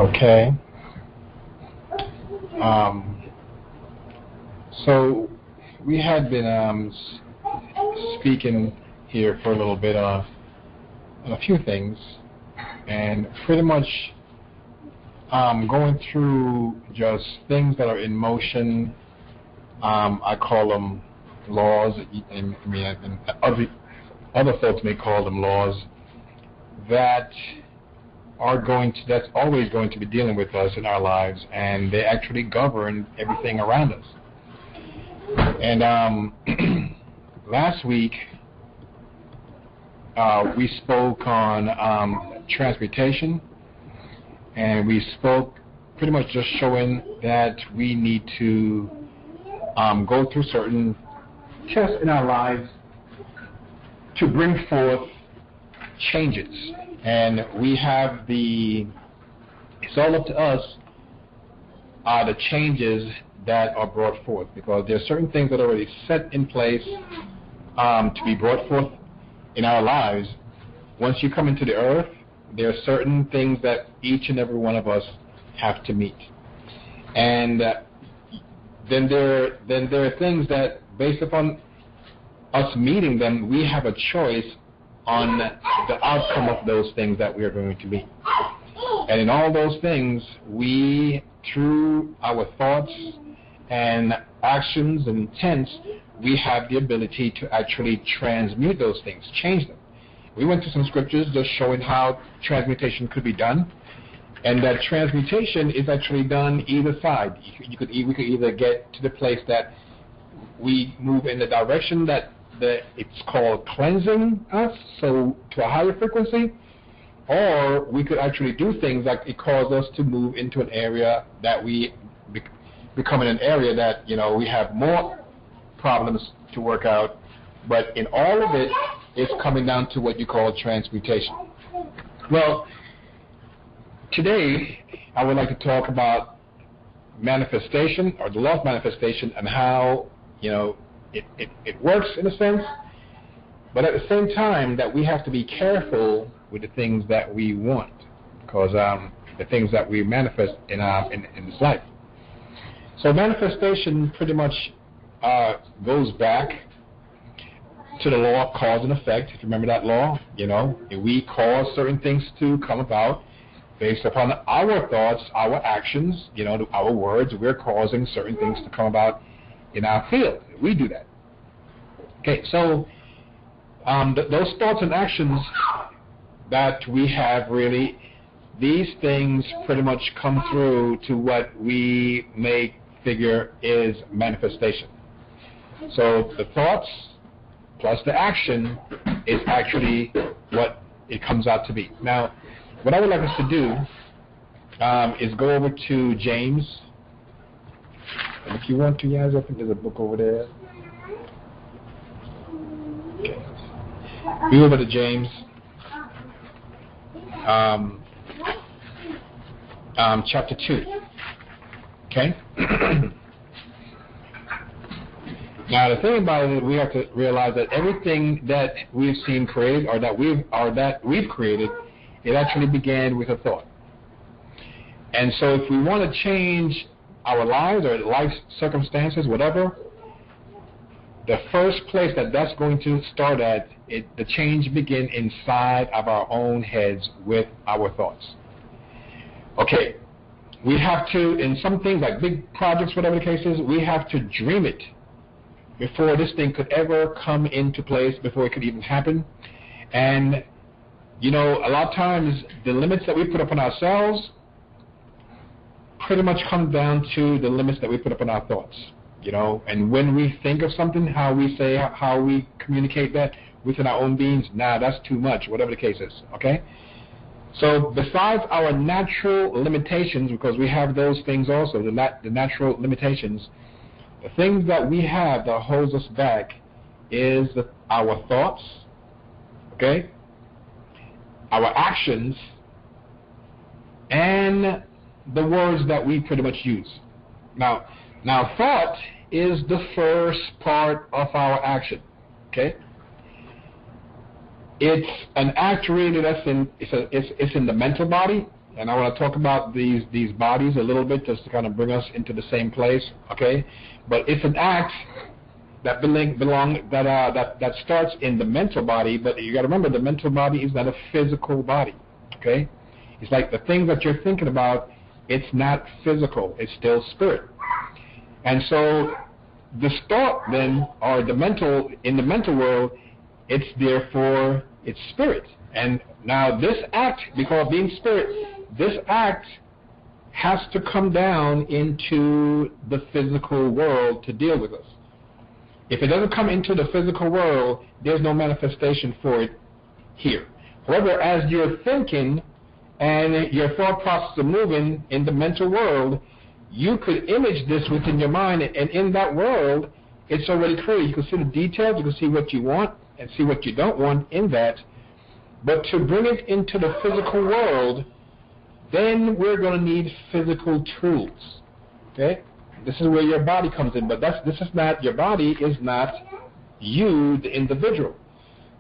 Okay. So we had been speaking here for a little bit on a few things, and pretty much going through just things that are in motion. I call them laws. And other folks may call them laws that that's always going to be dealing with us in our lives, and they actually govern everything around us. And last week we spoke on transmutation, and we spoke pretty much just showing that we need to go through certain tests in our lives to bring forth changes. And we have it's all up to us, the changes that are brought forth, because there are certain things that are already set in place to be brought forth in our lives. Once you come into the earth, there are certain things that each and every one of us have to meet. And then there are things that, based upon us meeting them, we have a choice on the outcome of those things that we are going to meet. And in all those things, we, through our thoughts and actions and intents, we have the ability to actually transmute those things, change them. We went to some scriptures just showing how transmutation could be done, and that transmutation is actually done either side. We could either get to the place that we move in the direction that it's called cleansing us, so to a higher frequency, or we could actually do things like it causes us to move into an area that we become in an area that, we have more problems to work out. But in all of it, it's coming down to what you call transmutation. Well, today I would like to talk about manifestation, or the law of manifestation, and how it works in a sense, but at the same time that we have to be careful with the things that we want, because the things that we manifest in this life. So manifestation pretty much goes back to the law of cause and effect. If you remember that law, we cause certain things to come about based upon our thoughts, our actions, our words. We're causing certain things to come about in our field. We do that. Okay, so those thoughts and actions that we have, really, these things pretty much come through to what we may figure is manifestation. So the thoughts plus the action is actually what it comes out to be. Now, what I would like us to do is go over to James. And if you want to, I think there's a book over there. Okay. Go over to James. Chapter 2. Okay? Now, the thing about it is we have to realize that everything that we've seen created, or that we've created, it actually began with a thought. And so if we want to change our lives or life circumstances, whatever, the first place that's going to start at, the change begin inside of our own heads with our thoughts. Okay, we have to, in some things like big projects, whatever the case is, we have to dream it before this thing could ever come into place, before it could even happen. And, a lot of times the limits that we put up on ourselves pretty much come down to the limits that we put up on our thoughts. And when we think of something, how we say, how we communicate that within our own beings, that's too much, whatever the case is, okay? So besides our natural limitations, because we have those things also, the natural limitations, the things that we have that holds us back is our thoughts, okay, our actions, and the words that we pretty much use. Now thought is the first part of our action, okay? It's an act really it's in the mental body, and I want to talk about these bodies a little bit just to kind of bring us into the same place, okay? But it's an act that that starts in the mental body, but you got to remember the mental body is not a physical body, okay? It's like the things that you're thinking about, it's not physical, it's still spirit. And so this thought then, or in the mental world, it's therefore, it's spirit. And now this act, because being spirit, this act has to come down into the physical world to deal with us. If it doesn't come into the physical world, there's no manifestation for it here. However, as you're thinking and your thought process is moving in the mental world, you could image this within your mind, and in that world, it's already clear. You can see the details, you can see what you want and see what you don't want in that. But to bring it into the physical world, then we're going to need physical tools. Okay? This is where your body comes in, but this is not, your body is not you, the individual.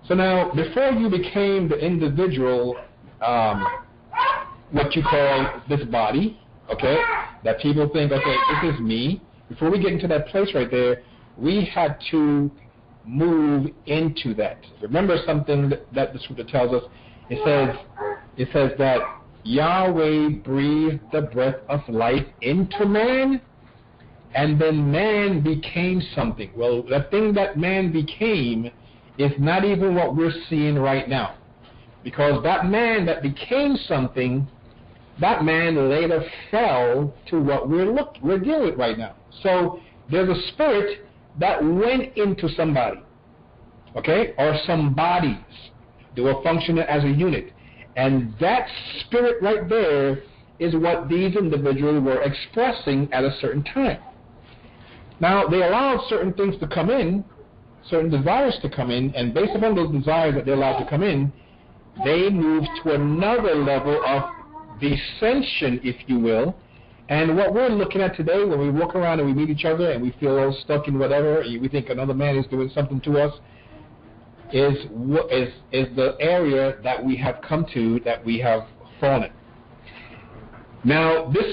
So now, before you became the individual, what you call this body, okay, that people think, okay, this is me. Before we get into that place right there, we had to move into that. Remember something that the scripture tells us. It says that Yahweh breathed the breath of life into man, and then man became something. Well, the thing that man became is not even what we're seeing right now, because that man that became something, that man later fell to what we're dealing with right now. So there's a spirit that went into somebody, okay, or some bodies. They were functioning as a unit. And that spirit right there is what these individuals were expressing at a certain time. Now, they allowed certain things to come in, certain desires to come in, and based upon those desires that they allowed to come in, they moved to another level of descension, if you will. And what we're looking at today, when we walk around and we meet each other and we feel all stuck in whatever, we think another man is doing something to us, is the area that we have come to, that we have fallen. Now, this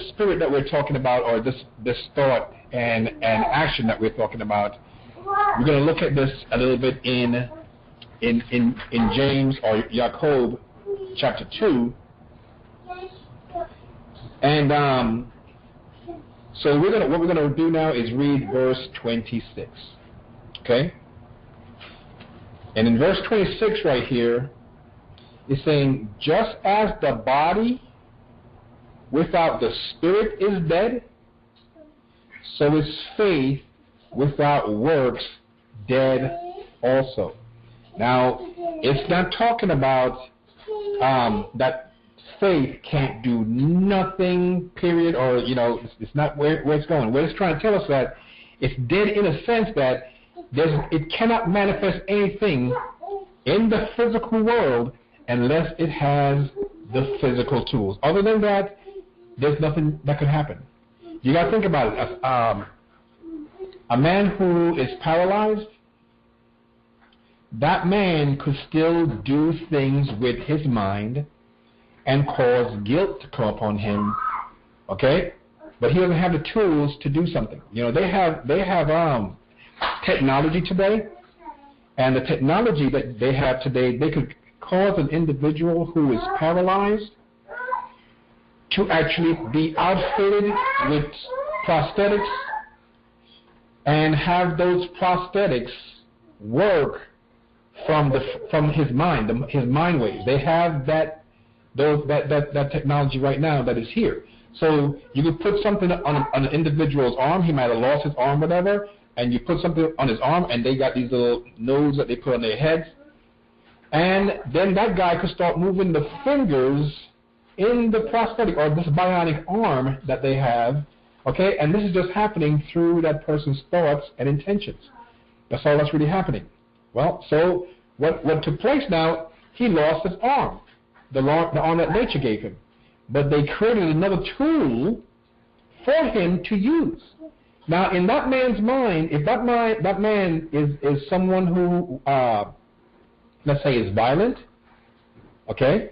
spirit that we're talking about, or this thought and action that we're talking about, we're going to look at this a little bit in James or Jacob chapter 2. And so what we're going to do now is read verse 26. Okay? And in verse 26 right here, it's saying, just as the body without the spirit is dead, so is faith without works dead also. Now, it's not talking about that faith can't do nothing, period, or, it's not where it's going. What it's trying to tell us that it's dead in a sense that it cannot manifest anything in the physical world unless it has the physical tools. Other than that, there's nothing that could happen. You got to think about it. A man who is paralyzed, that man could still do things with his mind and cause guilt to come upon him, okay? But he doesn't have the tools to do something. They have technology today, and the technology that they have today, they could cause an individual who is paralyzed to actually be outfitted with prosthetics and have those prosthetics work from his mind, his mind waves. They have that technology right now that is here. So you could put something on an individual's arm. He might have lost his arm, whatever, and you put something on his arm, and they got these little nodes that they put on their heads. And then that guy could start moving the fingers in the prosthetic or this bionic arm that they have, okay? And this is just happening through that person's thoughts and intentions. That's all that's really happening. Well, so what took place now, he lost his arm, the arm that nature gave him. But they created another tool for him to use. Now, in that man's mind, if that man is someone who, let's say, is violent, okay,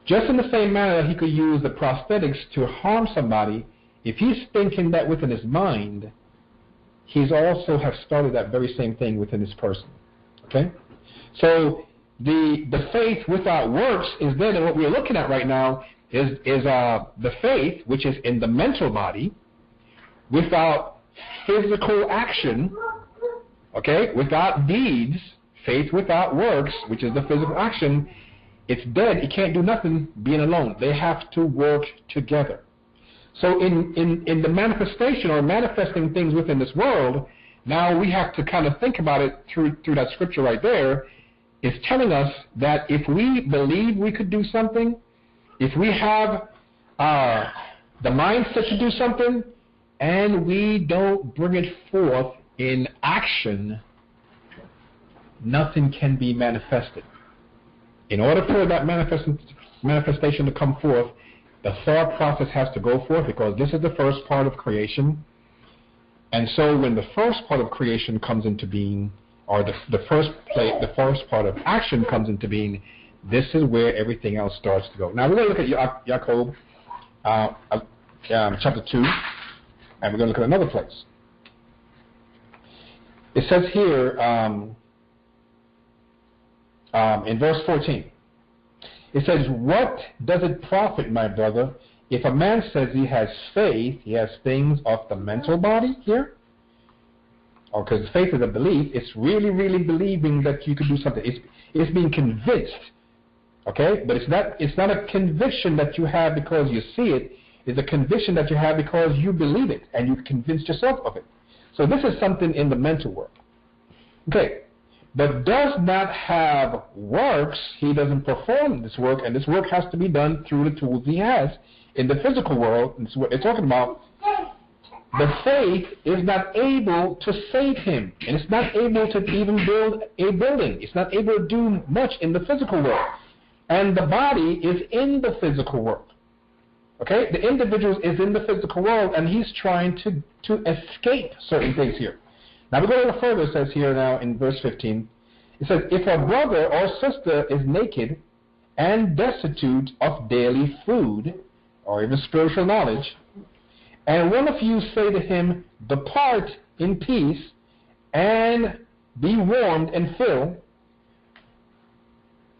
Just in the same manner that he could use the prosthetics to harm somebody, if he's thinking that within his mind, he's also has started that very same thing within his person. Okay? So the faith without works is dead, and what we're looking at right now is the faith, which is in the mental body, without physical action, okay, without deeds, faith without works, which is the physical action, it's dead. It can't do nothing being alone. They have to work together. So in the manifestation or manifesting things within this world, now we have to kind of think about it through that scripture right there. It's telling us that if we believe we could do something, if we have the mindset to do something, and we don't bring it forth in action, nothing can be manifested. In order for that manifestation to come forth, the thought process has to go forth, because this is the first part of creation. And so when the first part of creation comes into being, or the first part of action comes into being, this is where everything else starts to go. Now we're going to look at Jacob chapter 2, and we're going to look at another place. It says here in verse 14, it says, "What does it profit, my brother, if a man says he has faith, he has things of the mental body?" Here, because faith is a belief. It's really, really believing that you could do something. It's being convinced, okay? But it's not a conviction that you have because you see it. It's a conviction that you have because you believe it and you've convinced yourself of it. So this is something in the mental world. Okay, but does not have works, he doesn't perform this work, and this work has to be done through the tools he has in the physical world. This is what they're talking about. The faith is not able to save him, and it's not able to even build a building. It's not able to do much in the physical world. And the body is in the physical world. Okay? The individual is in the physical world, and he's trying to escape certain things here. Now we go a little further. It says here now in verse 15, it says, "If a brother or sister is naked and destitute of daily food," or even spiritual knowledge, "and one of you say to him, 'Depart in peace, and be warmed and fill,'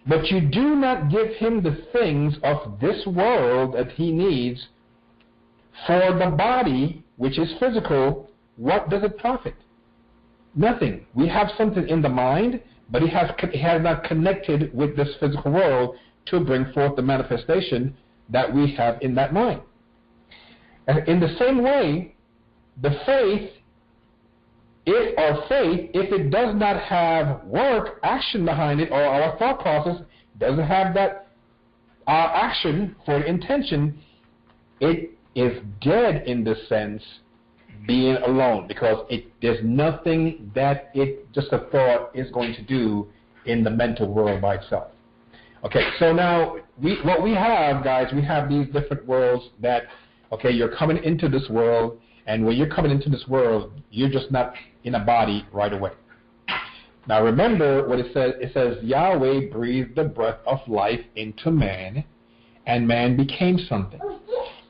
but you do not give him the things of this world that he needs for the body, which is physical, what does it profit?" Nothing. We have something in the mind, but he has not connected with this physical world to bring forth the manifestation that we have in that mind. And in the same way, the faith, if it does not have work, action behind it, or our thought process doesn't have that action for intention, it is dead in the sense being alone, because there's nothing that just a thought is going to do in the mental world by itself. Okay, so now what we have, guys, we have these different worlds that, okay, you're coming into this world, and when you're coming into this world, you're just not in a body right away. Now remember what it says. It says, Yahweh breathed the breath of life into man, and man became something.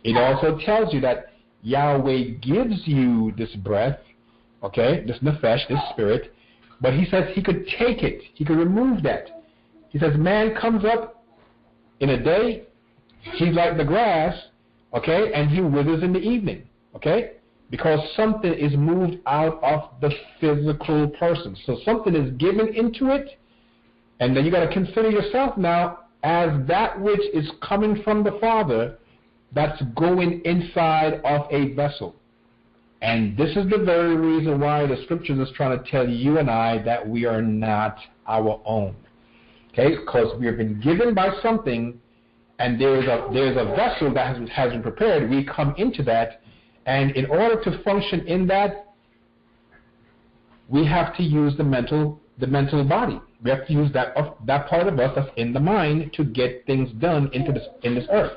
It also tells you that Yahweh gives you this breath, okay, this nefesh, this spirit, but he says he could take it. He could remove that. He says man comes up in a day, he's like the grass, okay, and he withers in the evening, okay, because something is moved out of the physical person. So something is given into it, and then you got to consider yourself now as that which is coming from the Father, that's going inside of a vessel. And this is the very reason why the scriptures is trying to tell you and I that we are not our own. Okay? Because we have been given by something, and there's a vessel that has been prepared. We come into that, and in order to function in that, we have to use the mental body. We have to use that part of us that's in the mind to get things done in this earth,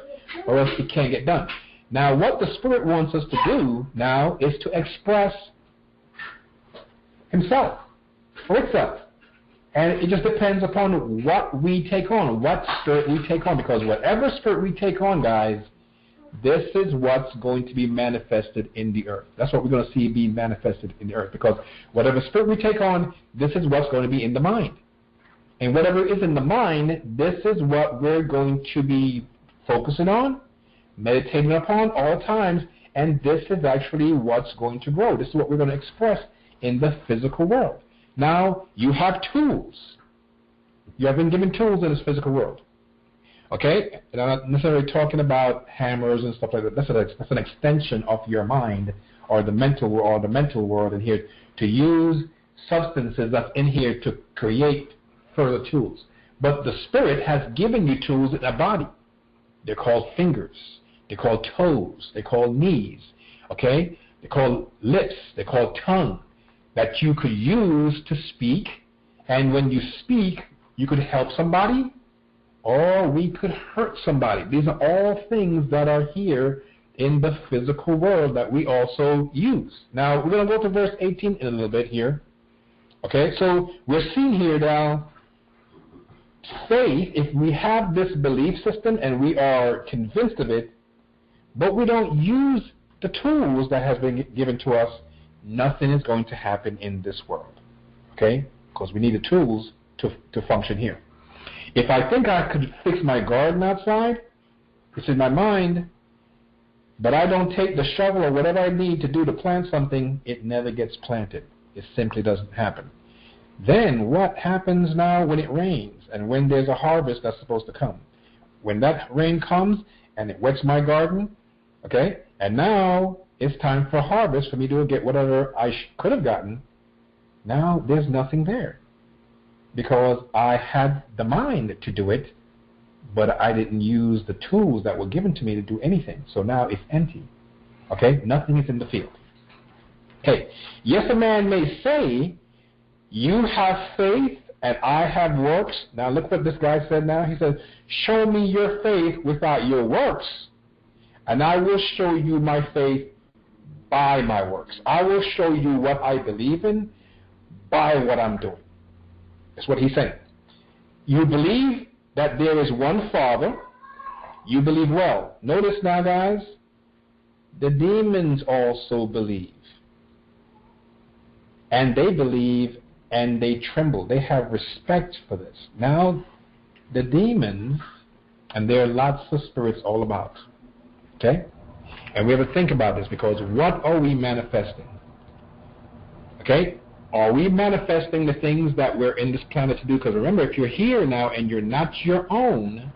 or else it can't get done. Now, what the Spirit wants us to do now is to express Himself for itself. And it just depends upon what we take on, what spirit we take on. Because whatever spirit we take on, guys, this is what's going to be manifested in the earth. That's what we're going to see being manifested in the earth. Because whatever spirit we take on, this is what's going to be in the mind. And whatever is in the mind, this is what we're going to be focusing on, meditating upon all times. And this is actually what's going to grow. This is what we're going to express in the physical world. Now, you have tools. You have been given tools in this physical world. Okay? And I'm not necessarily talking about hammers and stuff like that. That's an extension of your mind or the mental world in here to use substances that's in here to create further tools. But the Spirit has given you tools in a body. They're called fingers. They're called toes. They're called knees. Okay? They're called lips. They're called tongue. That you could use to speak, and when you speak, you could help somebody, or we could hurt somebody. These are all things that are here in the physical world that we also use. Now, we're going to go to verse 18 in a little bit here. Okay, so we're seeing here now, faith, if we have this belief system and we are convinced of it, but we don't use the tools that has been given to us, nothing is going to happen in this world, okay? Because we need the tools to function here. If I think I could fix my garden outside, it's in my mind, but I don't take the shovel or whatever I need to do to plant something, it never gets planted. It simply doesn't happen. Then what happens now when it rains and when there's a harvest that's supposed to come? When that rain comes and it wets my garden, okay, and now it's time for harvest for me to get whatever I could have gotten. Now there's nothing there because I had the mind to do it, but I didn't use the tools that were given to me to do anything. So now it's empty. Okay? Nothing is in the field. Okay. Yes, a man may say, you have faith and I have works. Now look what this guy said now. He said, show me your faith without your works, and I will show you my faith by my works. I will show you what I believe in by what I'm doing. That's what he's saying. You believe that there is one Father. You believe well. Notice now, guys, the demons also believe. And they believe and they tremble. They have respect for this. Now, the demons, and there are lots of spirits all about. Okay? And we have to think about this, because what are we manifesting? Okay? Are we manifesting the things that we're in this planet to do? Because remember, if you're here now and you're not your own,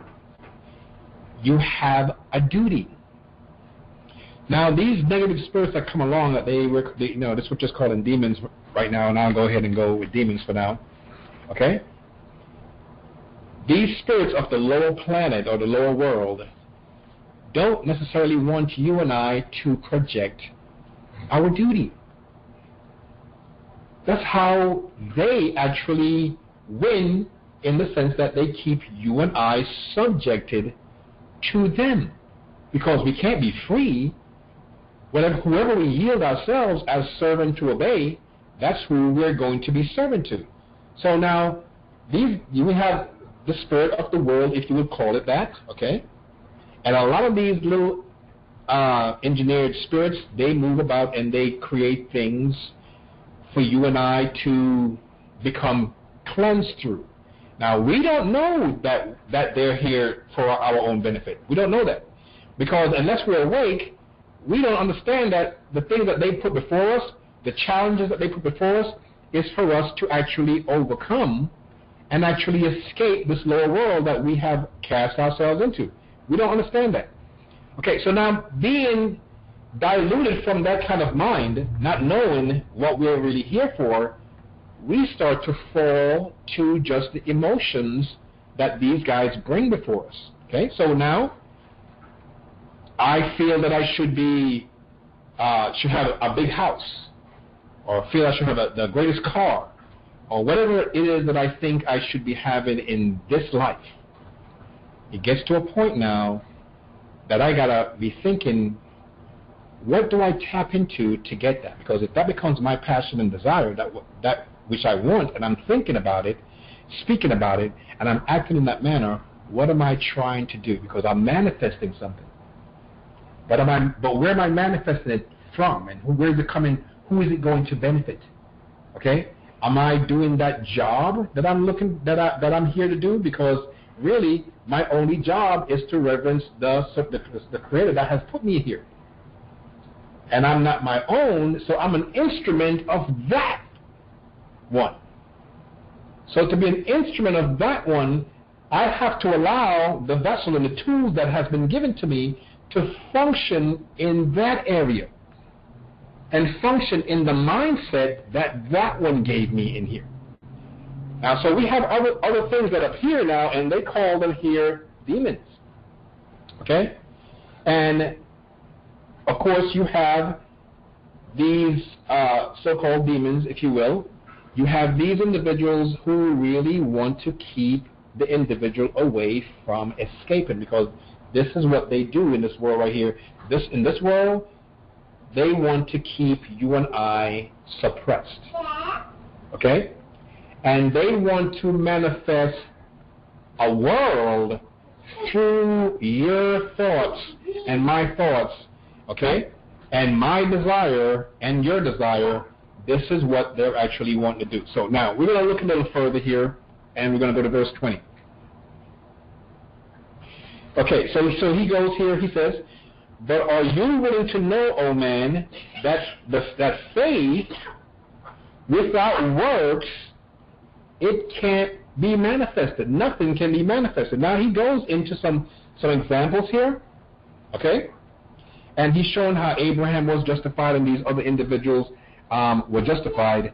you have a duty. Now, these negative spirits that come along, that this we're just calling demons right now, and I'll go ahead and go with demons for now. Okay? These spirits of the lower planet or the lower world don't necessarily want you and I to project our duty. That's how they actually win, in the sense that they keep you and I subjected to them. Because we can't be free. Whoever we yield ourselves as servant to obey, that's who we're going to be servant to. So now, we have the spirit of the world, if you would call it that, okay? And a lot of these little engineered spirits, they move about and they create things for you and I to become cleansed through. Now, we don't know that they're here for our own benefit. We don't know that. Because unless we're awake, we don't understand that the things that they put before us, the challenges that they put before us, is for us to actually overcome and actually escape this lower world that we have cast ourselves into. We don't understand that. Okay, so now being diluted from that kind of mind, not knowing what we're really here for, we start to fall to just the emotions that these guys bring before us. Okay, so now I feel that I should have a big house, or feel I should have the greatest car, or whatever it is that I think I should be having in this life. It gets to a point now that I gotta be thinking, what do I tap into to get that? Because if that becomes my passion and desire, that which I want, and I'm thinking about it, speaking about it and I'm acting in that manner, what am I trying to do? Because I'm manifesting something. But where am I manifesting it from? And where is it coming? Who is it going to benefit? Okay? Am I doing that job that I'm here to do? Because really, my only job is to reverence the Creator that has put me here. And I'm not my own, so I'm an instrument of that one. So to be an instrument of that one, I have to allow the vessel and the tools that has been given to me to function in that area and function in the mindset that one gave me in here. Now, so we have other things that appear now, and they call them here demons. Okay? And, of course, you have these so-called demons, if you will. You have these individuals who really want to keep the individual away from escaping, because this is what they do in this world right here. In this world, they want to keep you and I suppressed. Okay? And they want to manifest a world through your thoughts and my thoughts. Okay? And my desire and your desire, this is what they're actually wanting to do. So now, we're going to look a little further here, and we're going to go to verse 20. Okay, so he goes here, he says, but are you willing to know, O man, that faith without works, it can't be manifested. Nothing can be manifested. Now he goes into some examples here, okay? And he's showing how Abraham was justified and these other individuals were justified.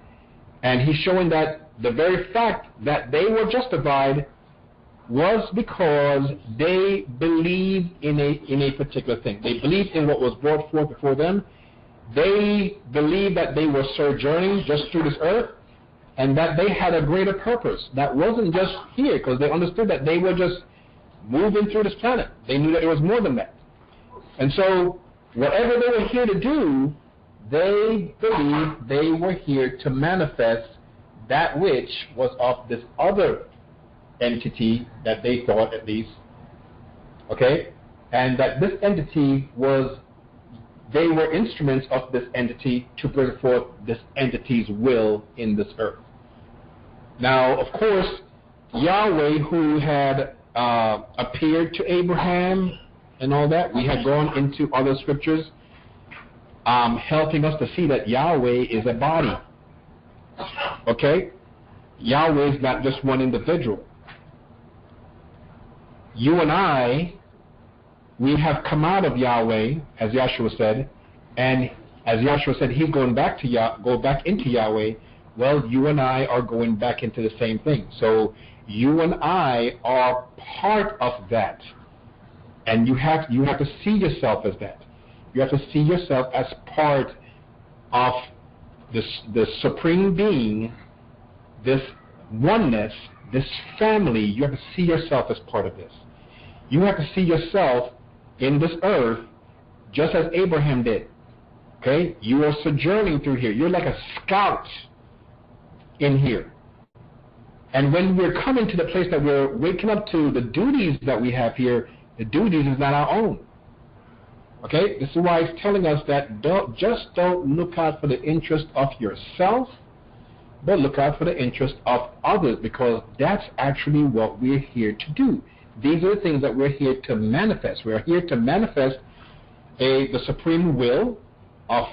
And he's showing that the very fact that they were justified was because they believed in a particular thing. They believed in what was brought forth before them. They believed that they were sojourning just through this earth, and that they had a greater purpose. That wasn't just here, because they understood that they were just moving through this planet. They knew that it was more than that. And so, whatever they were here to do, they believed they were here to manifest that which was of this other entity that they thought, at least, okay, and that this entity they were instruments of this entity to bring forth this entity's will in this earth. Now, of course, Yahweh, who had appeared to Abraham and all that, we had gone into other scriptures helping us to see that Yahweh is a body. Okay? Yahweh is not just one individual. You and I, we have come out of Yahweh, as Yahshua said, and as Yahshua said, he's going back to go back into Yahweh. Well, you and I are going back into the same thing. So you and I are part of that, and you have to see yourself as that. You have to see yourself as part of the supreme being, this oneness, this family. You have to see yourself as part of this. You have to see yourself in this earth just as Abraham did. Okay? You are sojourning through here. You're like a scout in here. And when we're coming to the place that we're waking up to the duties that we have here, the duties is not our own. Okay? This is why it's telling us that don't look out for the interest of yourself, but look out for the interest of others, because that's actually what we're here to do. These are the things that we're here to manifest. We're here to manifest the supreme will of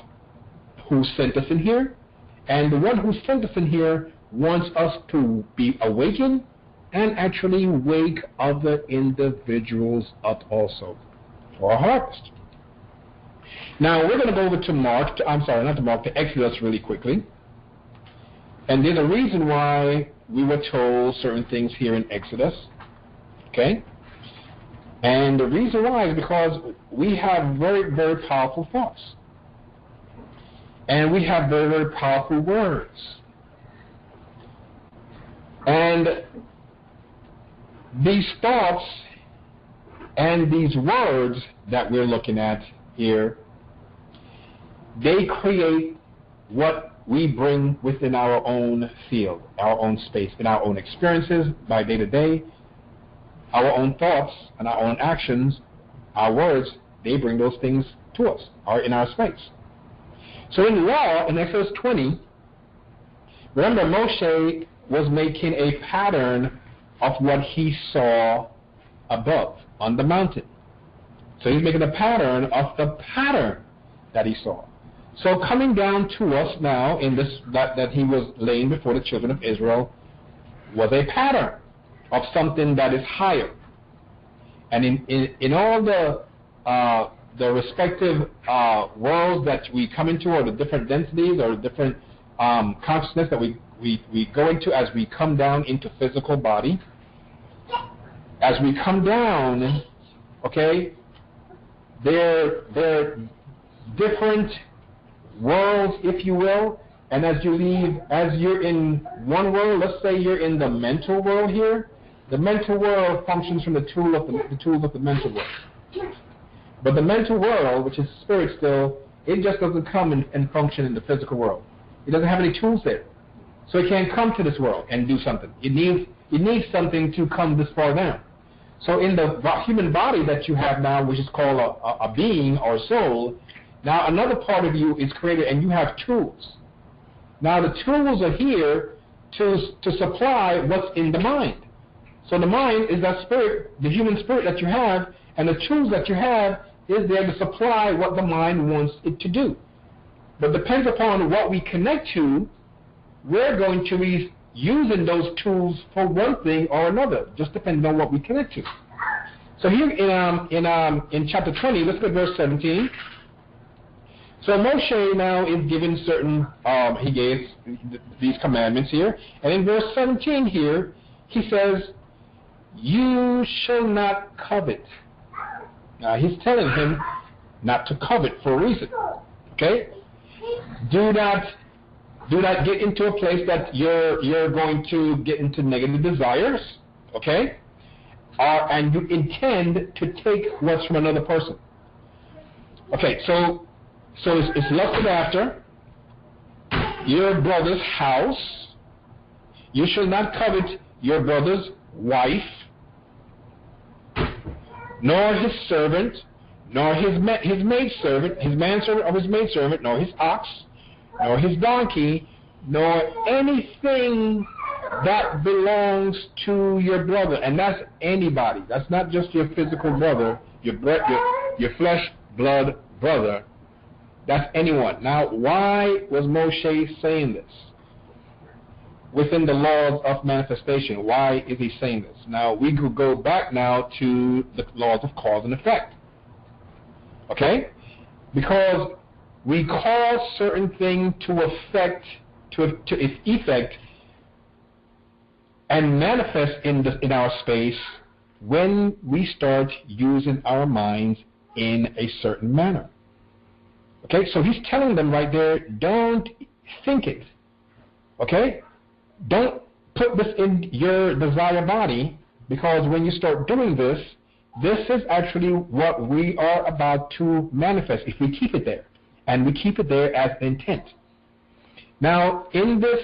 who sent us in here, and the one who sent us in here wants us to be awakened and actually wake other individuals up also for our harvest. Now we're going to go over to Exodus really quickly. And there's a reason why we were told certain things here in Exodus. Okay? And the reason why is because we have very, very powerful thoughts. And we have very, very powerful words. And these thoughts and these words that we're looking at here, they create what we bring within our own field, our own space, in our own experiences by day to day, our own thoughts and our own actions, our words, they bring those things to us, or in our space. So in law, in Exodus 20, remember Moshe was making a pattern of what he saw above on the mountain. So he's making a pattern of the pattern that he saw. So coming down to us now in this that he was laying before the children of Israel was a pattern of something that is higher. And in all the respective worlds that we come into, or the different densities or the different consciousness that we go into as we come down into physical body, as we come down, okay, they're different worlds, if you will, and as you're in one world, let's say you're in the mental world here, the mental world functions from the tools of the mental world. But the mental world, which is spirit still, it just doesn't come and function in the physical world. It doesn't have any tools there. So it can't come to this world and do something. It needs something to come this far down. So in the human body that you have now, which is called a being or soul, now another part of you is created and you have tools. Now the tools are here to supply what's in the mind. So the mind is that spirit, the human spirit that you have, and the tools that you have is there to supply what the mind wants it to do. But depends upon what we connect to, we're going to be using those tools for one thing or another, just depending on what we connect to. So here in chapter 20, let's go to verse 17. So Moshe now is given certain, he gave these commandments here. And in verse 17 here, he says, you shall not covet. Now he's telling him not to covet for a reason. Okay? Do not get into a place that you're going to get into negative desires. Okay? And you intend to take what's from another person. Okay, so it's lusted after your brother's house. You shall not covet your brother's wife, nor his servant, nor his maidservant, his manservant or his maidservant, nor his ox, nor his donkey, nor anything that belongs to your brother. And that's anybody. That's not just your physical brother, your flesh, blood brother. That's anyone. Now, why was Moshe saying this? Within the laws of manifestation, why is he saying this? Now, we could go back now to the laws of cause and effect. Okay? Because we cause certain things to its effect and manifest in our space when we start using our minds in a certain manner. Okay, so he's telling them right there, don't think it. Okay? Don't put this in your desire body, because when you start doing this, this is actually what we are about to manifest if we keep it there. And we keep it there as intent. Now, in this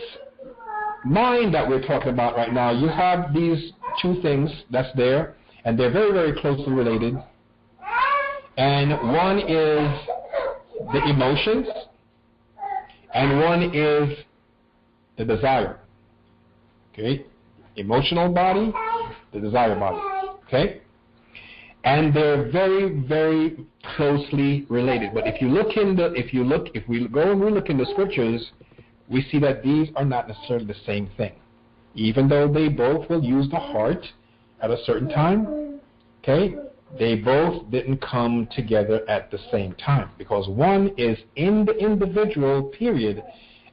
mind that we're talking about right now, you have these two things that's there, and they're very, very closely related. And one is the emotions, and one is the desire. Okay? Emotional body, the desire body. Okay? And they're very, very closely related. But if we go and we look in the scriptures, we see that these are not necessarily the same thing. Even though they both will use the heart at a certain time, okay, they both didn't come together at the same time, because one is in the individual period,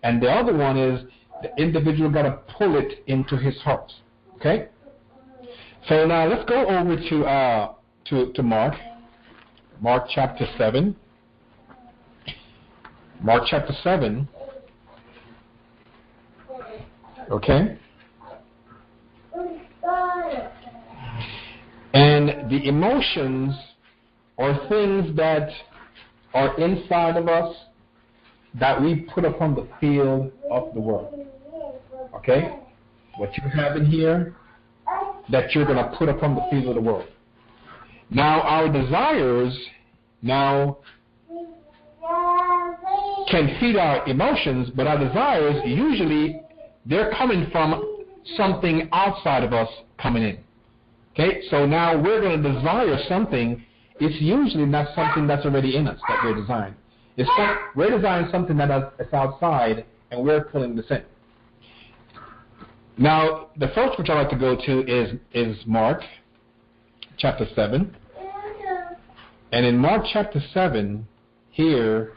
and the other one is the individual got to pull it into his heart. Okay? So now let's go over to Mark chapter 7. Mark chapter 7. Okay? And the emotions are things that are inside of us, that we put upon the field of the world. Okay? What you have in here, that you're going to put upon the field of the world. Now, our desires now can feed our emotions, but our desires, usually, they're coming from something outside of us coming in. Okay? So now we're going to desire something. It's usually not something that's already in us that we're desiring. We're desiring something that's outside, and we're pulling this in. Now, the first which I'd like to go to is Mark chapter 7. And in Mark chapter 7, here,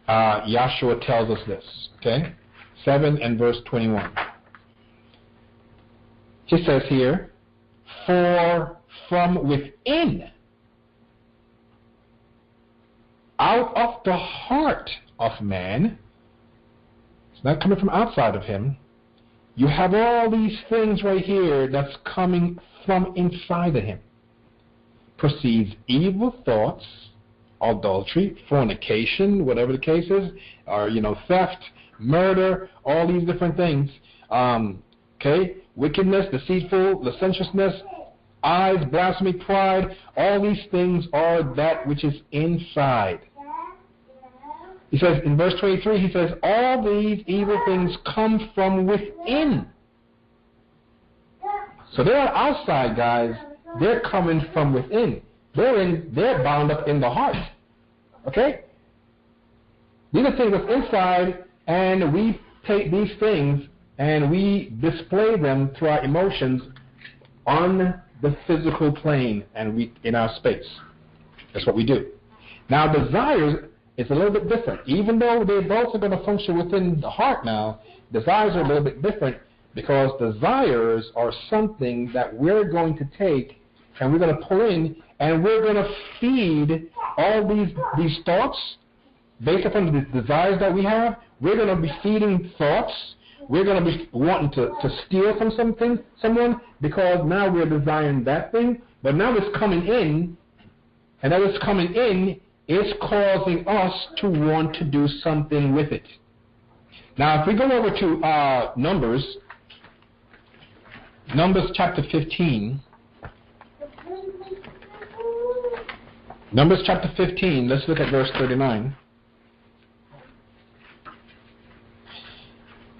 Yahshua tells us this, okay? 7 and verse 21. He says here, for from within, out of the heart of man, it's not coming from outside of him, you have all these things right here that's coming from inside of him. Proceeds evil thoughts, adultery, fornication, whatever the case is, or, theft, murder, all these different things. Okay? Wickedness, deceitful, licentiousness, eyes, blasphemy, pride, all these things are that which is inside. He says, in verse 23, he says, all these evil things come from within. So they're not outside, guys. They're coming from within. They're bound up in the heart. Okay? These are things that's inside, and we take these things and we display them through our emotions on the physical plane and in our space. That's what we do. Now, desires is a little bit different. Even though they both are going to function within the heart now, desires are a little bit different because desires are something that we're going to take and we're going to pull in and we're going to feed all these thoughts based upon the desires that we have. We're going to be feeding thoughts. We're going to be wanting to steal from someone because now we're desiring that thing, but now it's coming in, and that it's coming in is causing us to want to do something with it. Now, if we go over to Numbers chapter 15. Numbers chapter 15, let's look at verse 39.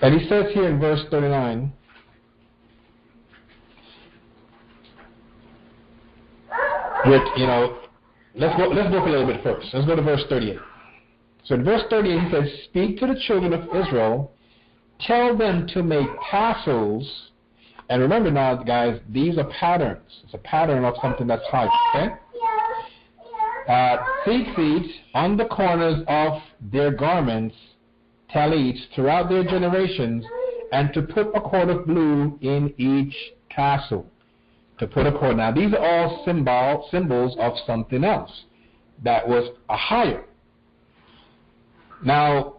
And he says here in verse 39, let's go up a little bit first. Let's go to verse 38. So in verse 38 he says, speak to the children of Israel, tell them to make tassels. And remember now, guys, these are patterns. It's a pattern of something that's high, okay? Feet on the corners of their garments, talits throughout their generations, and to put a cord of blue in each tassel. To put a cord. Now, these are all symbols of something else that was a higher. Now,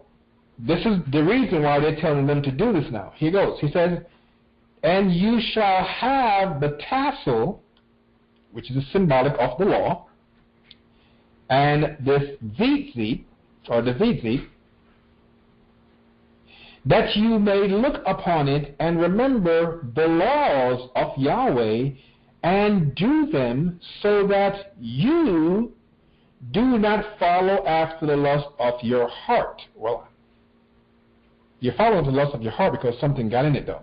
this is the reason why they're telling them to do this now. Here goes. He says, and you shall have the tassel, which is a symbolic of the law, and this tzitzit, or the tzitzit, that you may look upon it and remember the laws of Yahweh and do them so that you do not follow after the lust of your heart. Well, you're following the lust of your heart because something got in it, though.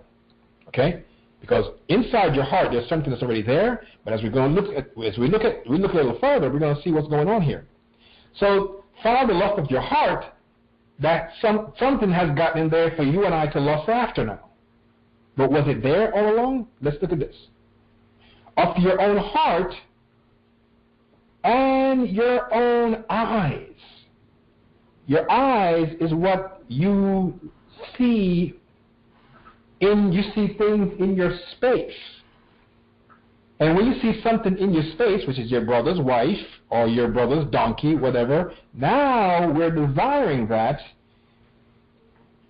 Okay? Because inside your heart there's something that's already there, but as we look a little further, we're going to see what's going on here. So follow the lust of your heart. That something has gotten in there for you and I to lust after now. But was it there all along? Let's look at this. Of your own heart and your own eyes. Your eyes is what you see you see things in your space. And when you see something in your space, which is your brother's wife or your brother's donkey, whatever, now we're desiring that.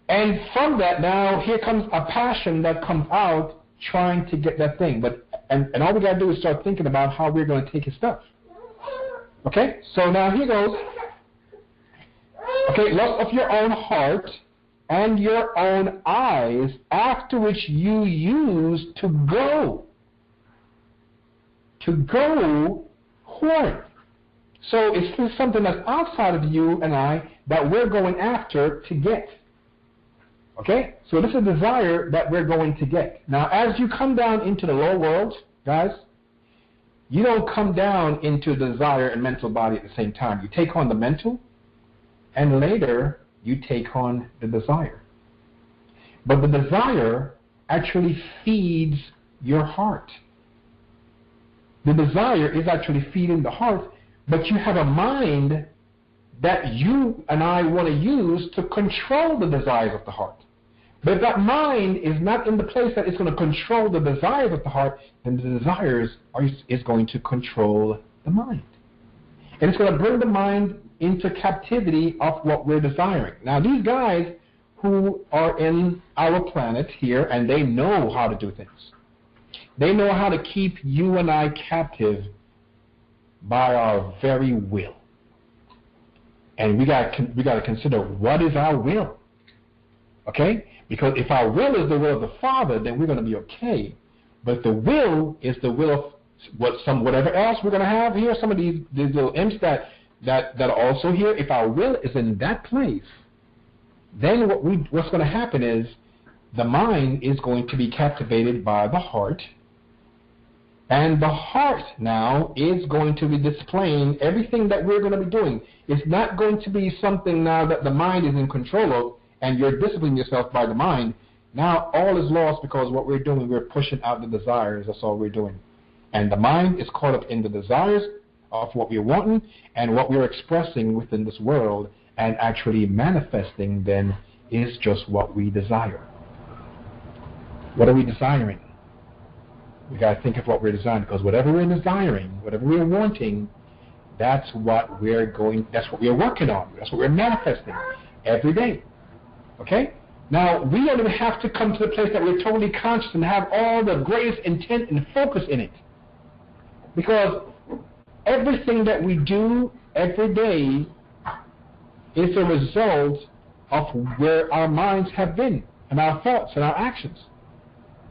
And from that, now here comes a passion that comes out trying to get that thing. And all we got to do is start thinking about how we're going to take his stuff. Okay? So now here goes. Okay, lust of your own heart and your own eyes, after which you use to go whoring. So it's something that's outside of you and I that we're going after to get. Okay? So this is a desire that we're going to get. Now, as you come down into the lower world, guys, you don't come down into desire and mental body at the same time. You take on the mental, and later you take on the desire. But the desire actually feeds your heart. The desire is actually feeding the heart, but you have a mind that you and I want to use to control the desires of the heart. But if that mind is not in the place that it's going to control the desires of the heart, then the desires is going to control the mind. And it's going to bring the mind into captivity of what we're desiring. Now, these guys who are in our planet here, and they know how to do things. They know how to keep you and I captive by our very will. And we got to consider, what is our will? Okay? Because if our will is the will of the Father, then we're going to be okay. But the will is the will of whatever else we're going to have here. Some of these little imps that are also here. If our will is in that place, then what's going to happen is the mind is going to be captivated by the heart. And the heart now is going to be displaying everything that we're going to be doing. It's not going to be something now that the mind is in control of, and you're disciplining yourself by the mind. Now all is lost, because what we're doing, we're pushing out the desires. That's all we're doing. And the mind is caught up in the desires of what we're wanting and what we're expressing within this world, and actually manifesting then is just what we desire. What are we desiring? We got to think of what we're desiring, because whatever we're desiring, whatever we're wanting, that's what we're working on. That's what we're manifesting every day. Okay? Now, we don't even have to come to the place that we're totally conscious and have all the greatest intent and focus in it. Because everything that we do every day is a result of where our minds have been, and our thoughts and our actions.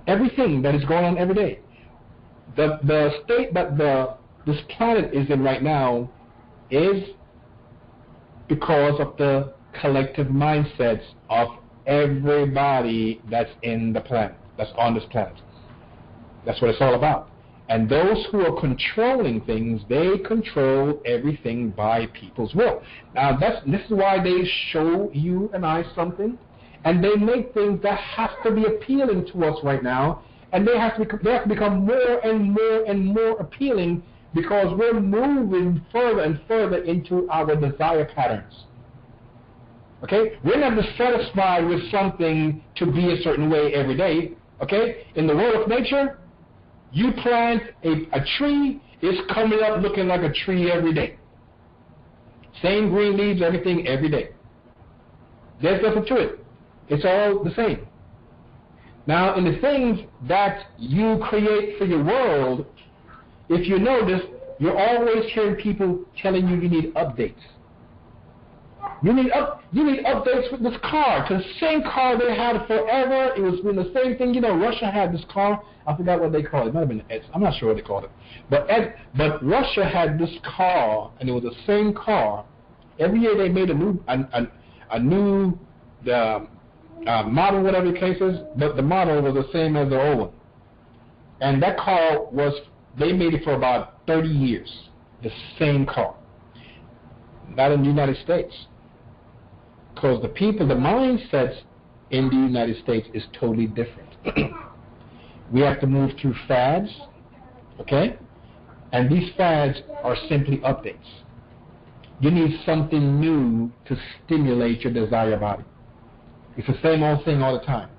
Everything that is going on every day. The state that this planet is in right now is because of the collective mindsets of everybody that's in the planet, that's on this planet. That's what it's all about. And those who are controlling things, they control everything by people's will. Now, this is why they show you and I something, and they make things that have to be appealing to us right now, and they have to become more and more and more appealing, because we're moving further and further into our desire patterns. Okay? We're not just satisfied with something to be a certain way every day. Okay? In the world of nature, you plant a tree, it's coming up looking like a tree every day. Same green leaves, everything every day. There's nothing to it. It's all the same. Now, in the things that you create for your world, if you notice, you're always hearing people telling you need updates. You need updates with this car, because the same car they had forever. It was been the same thing. You know, Russia had this car. I forgot what they called it. It might have been S. I'm not sure what they called it. But Russia had this car, and it was the same car. Every year they made a new model, whatever the case is. But the model was the same as the old one. And that car they made it for about 30 years. The same car. Not in the United States. Because the mindsets in the United States is totally different. We have to move through fads, okay? And these fads are simply updates. You need something new to stimulate your desire body. It's the same old thing all the time.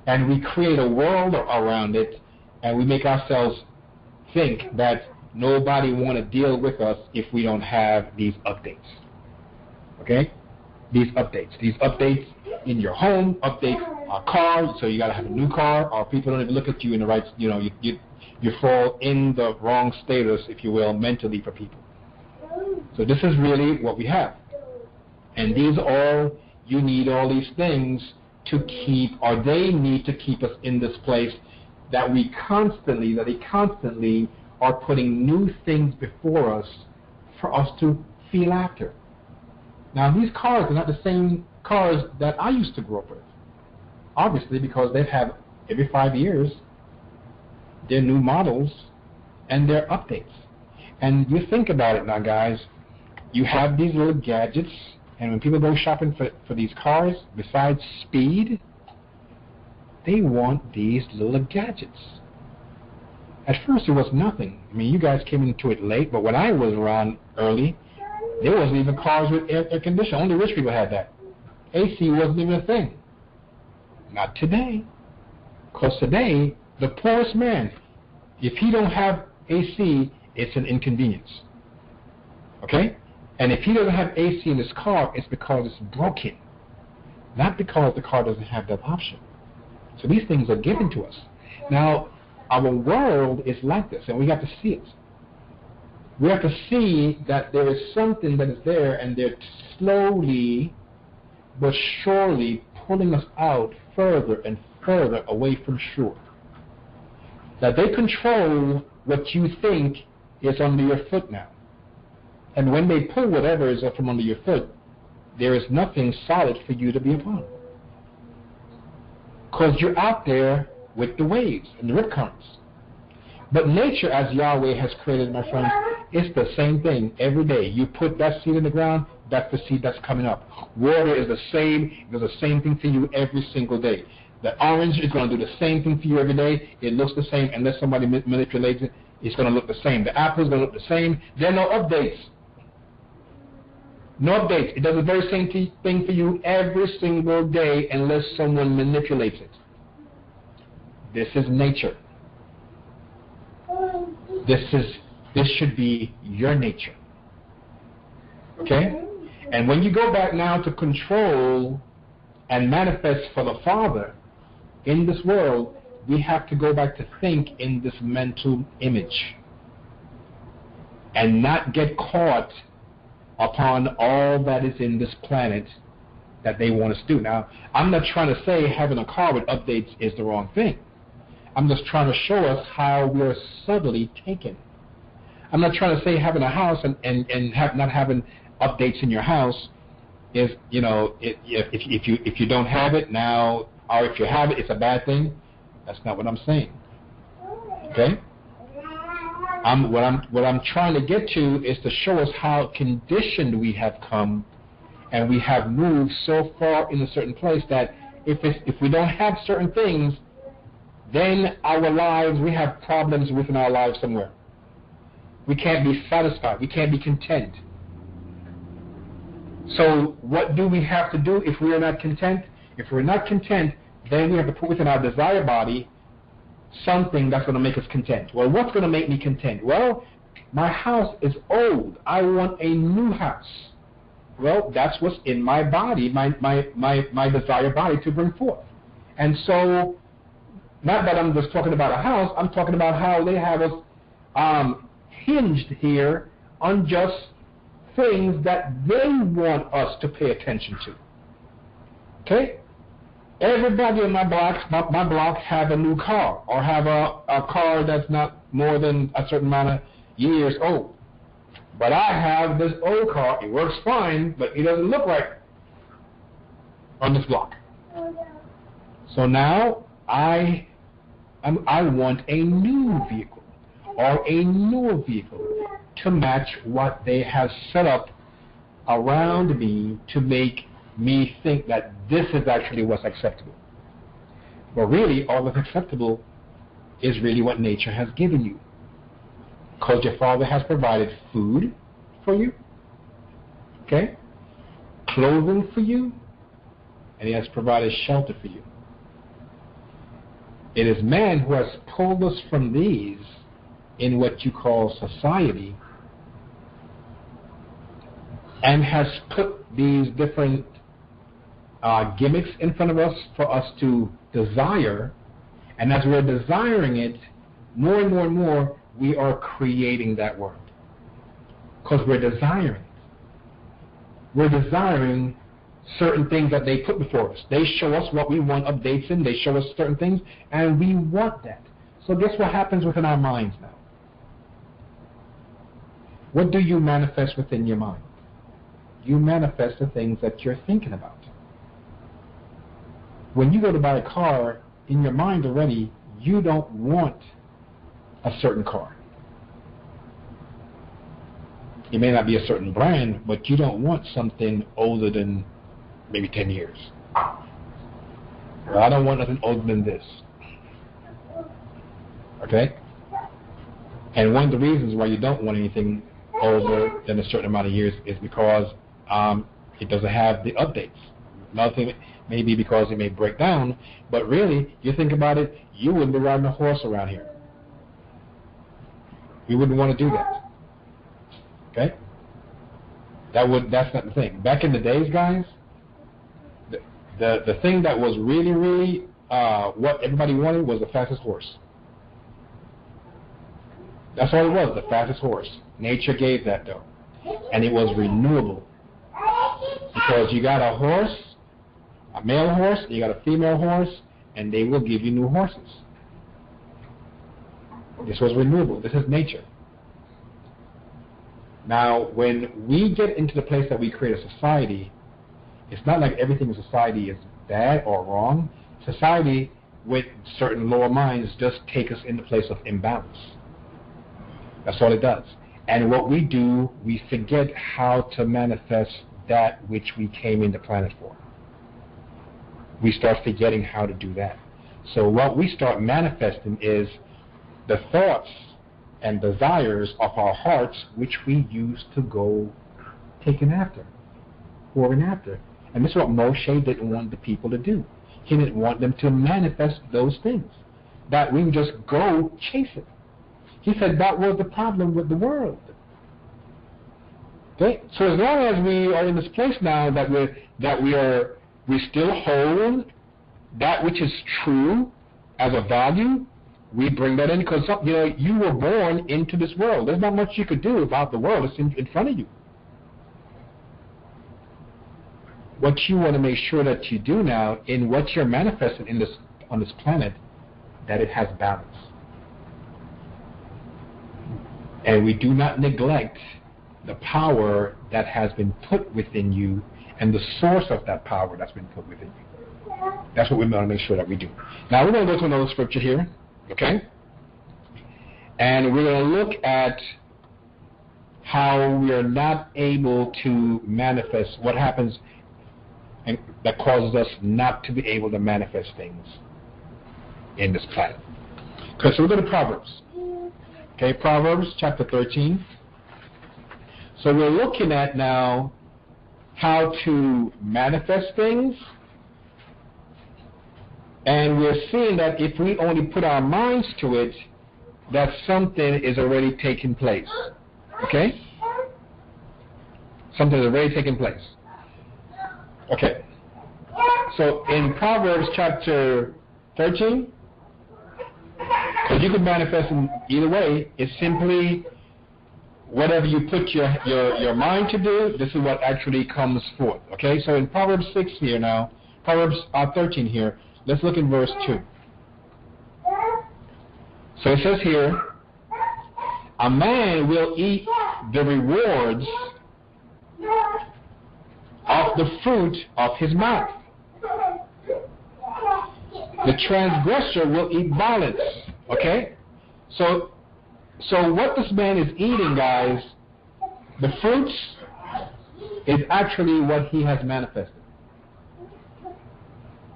And we create a world around it, and we make ourselves think that nobody want to deal with us if we don't have these updates. Okay? These updates in your home, updates our car, so you got to have a new car, or people don't even look at you in the right, you fall in the wrong status, if you will, mentally for people. So this is really what we have. And these all, you need all these things to keep, or they need to keep us in this place that they constantly are putting new things before us for us to feel after. Now, these cars are not the same cars that I used to grow up with. Obviously, because they've had, every 5 years, their new models and their updates. And you think about it now, guys, you have these little gadgets, and when people go shopping for these cars, besides speed, they want these little gadgets. At first, it was nothing. I mean, you guys came into it late, but when I was around early, there wasn't even cars with air conditioning. Only rich people had that. AC wasn't even a thing. Not today. Because today, the poorest man, if he don't have AC, it's an inconvenience. Okay? And if he doesn't have AC in his car, it's because it's broken. Not because the car doesn't have that option. So these things are given to us. Now, our world is like this, and we have to see it. We have to see that there is something that is there, and they're slowly but surely pulling us out further and further away from shore. That they control what you think is under your foot now. And when they pull whatever is up from under your foot, there is nothing solid for you to be upon. Because you're out there with the waves and the rip currents. But nature, as Yahweh has created, my friends, it's the same thing every day. You put that seed in the ground, that's the seed that's coming up. Water is the same. It does the same thing for you every single day. The orange is going to do the same thing for you every day. It looks the same unless somebody manipulates it. It's going to look the same. The apple is going to look the same. There are no updates. No updates. It does the very same thing for you every single day unless someone manipulates it. This is nature. This should be your nature. Okay? And when you go back now to control and manifest for the Father in this world, we have to go back to think in this mental image and not get caught upon all that is in this planet that they want us to do. Now, I'm not trying to say having a car with updates is the wrong thing. I'm just trying to show us how we're subtly taken. I'm not trying to say having a house and not having updates in your house is, if you don't have it now, or if you have it, it's a bad thing. That's not what I'm saying. Okay? What I'm trying to get to is to show us how conditioned we have come, and we have moved so far in a certain place that if we don't have certain things, then our lives, we have problems within our lives somewhere. We can't be satisfied. We can't be content. So what do we have to do if we are not content? If we're not content, then we have to put within our desire body something that's going to make us content. Well, what's going to make me content? Well, my house is old. I want a new house. Well, that's what's in my body, my desire body to bring forth. And so, not that I'm just talking about a house, I'm talking about how they have us hinged here on just things that they want us to pay attention to. Okay? Everybody in my block have a new car, or have a car that's not more than a certain amount of years old. But I have this old car. It works fine, but it doesn't look right on this block. So now I want a new vehicle, or a newer vehicle, to match what they have set up around me to make me think that this is actually what's acceptable. But really, all that's acceptable is really what nature has given you. Because your Father has provided food for you, okay, clothing for you, and He has provided shelter for you. It is man who has pulled us from these in what you call society, and has put these different gimmicks in front of us for us to desire, and as we're desiring it, more and more and more, we are creating that world. Because we're desiring it. we're desiring certain things that they put before us. They show us what we want updates in. They show us certain things, and we want that. So guess what happens within our minds now? What do you manifest within your mind? You manifest the things that you're thinking about. When you go to buy a car, in your mind already, you don't want a certain car. It may not be a certain brand, but you don't want something older than maybe 10 years. Well, I don't want nothing older than this. Okay? And one of the reasons why you don't want anything older than a certain amount of years is because it doesn't have the updates. Another thing may be because it may break down, but really, you think about it, you wouldn't be riding a horse around here. We wouldn't want to do that. Okay? That's not the thing. Back in the days, guys, the thing that was really what everybody wanted was the fastest horse. That's all it was, the fastest horse. Nature gave that, though. And it was renewable. Because you got a horse, a male horse, you got a female horse, and they will give you new horses. This was renewable. This is nature. Now, when we get into the place that we create a society, it's not like everything in society is bad or wrong. Society, with certain lower minds, just take us in the place of imbalance. That's all it does. And what we do, we forget how to manifest that which we came in the planet for. We start forgetting how to do that. So what we start manifesting is the thoughts and desires of our hearts, which we use to go taking after, pouring after. And this is what Moshe didn't want the people to do. He didn't want them to manifest those things, that we would just go chase it. He said that was the problem with the world. Okay? So as long as we are in this place now that we still hold that which is true as a value, we bring that in because you were born into this world. There's not much you could do about the world. It's in front of you. What you want to make sure that you do now in what you're manifesting on this planet, that it has balance. And we do not neglect the power that has been put within you and the source of that power that's been put within you. That's what we want to make sure that we do. Now we're going to go to another scripture here, okay? And we're going to look at how we are not able to manifest what happens and that causes us not to be able to manifest things in this planet. Okay, so we're going to Proverbs. Okay, Proverbs chapter 13. So we're looking at now how to manifest things, and we're seeing that if we only put our minds to it, that something is already taking place. Okay? Something is already taking place. Okay. So in Proverbs chapter 13, because you could manifest in either way, it's simply whatever you put your mind to do, this is what actually comes forth. Okay, so in Proverbs 6 here now, Proverbs 13 here, let's look in verse 2. So it says here, a man will eat the rewards of the fruit of his mouth. The transgressor will eat violence. Okay? So what this man is eating, guys, the fruits is actually what he has manifested.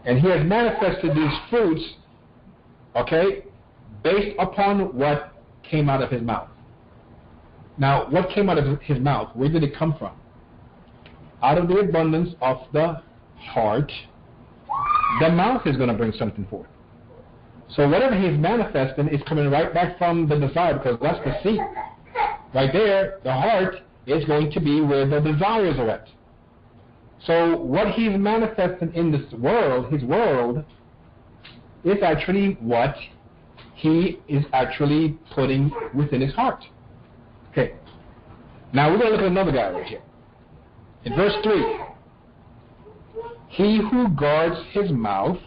And he has manifested these fruits, okay, based upon what came out of his mouth. Now, what came out of his mouth, where did it come from? Out of the abundance of the heart, the mouth is going to bring something forth. So whatever he's manifesting is coming right back from the desire, because that's the seed. Right there, the heart is going to be where the desires are at. So what he's manifesting in this world, his world, is actually what he is actually putting within his heart. Okay. Now we're going to look at another guy right here. In verse 3, he who guards his mouth,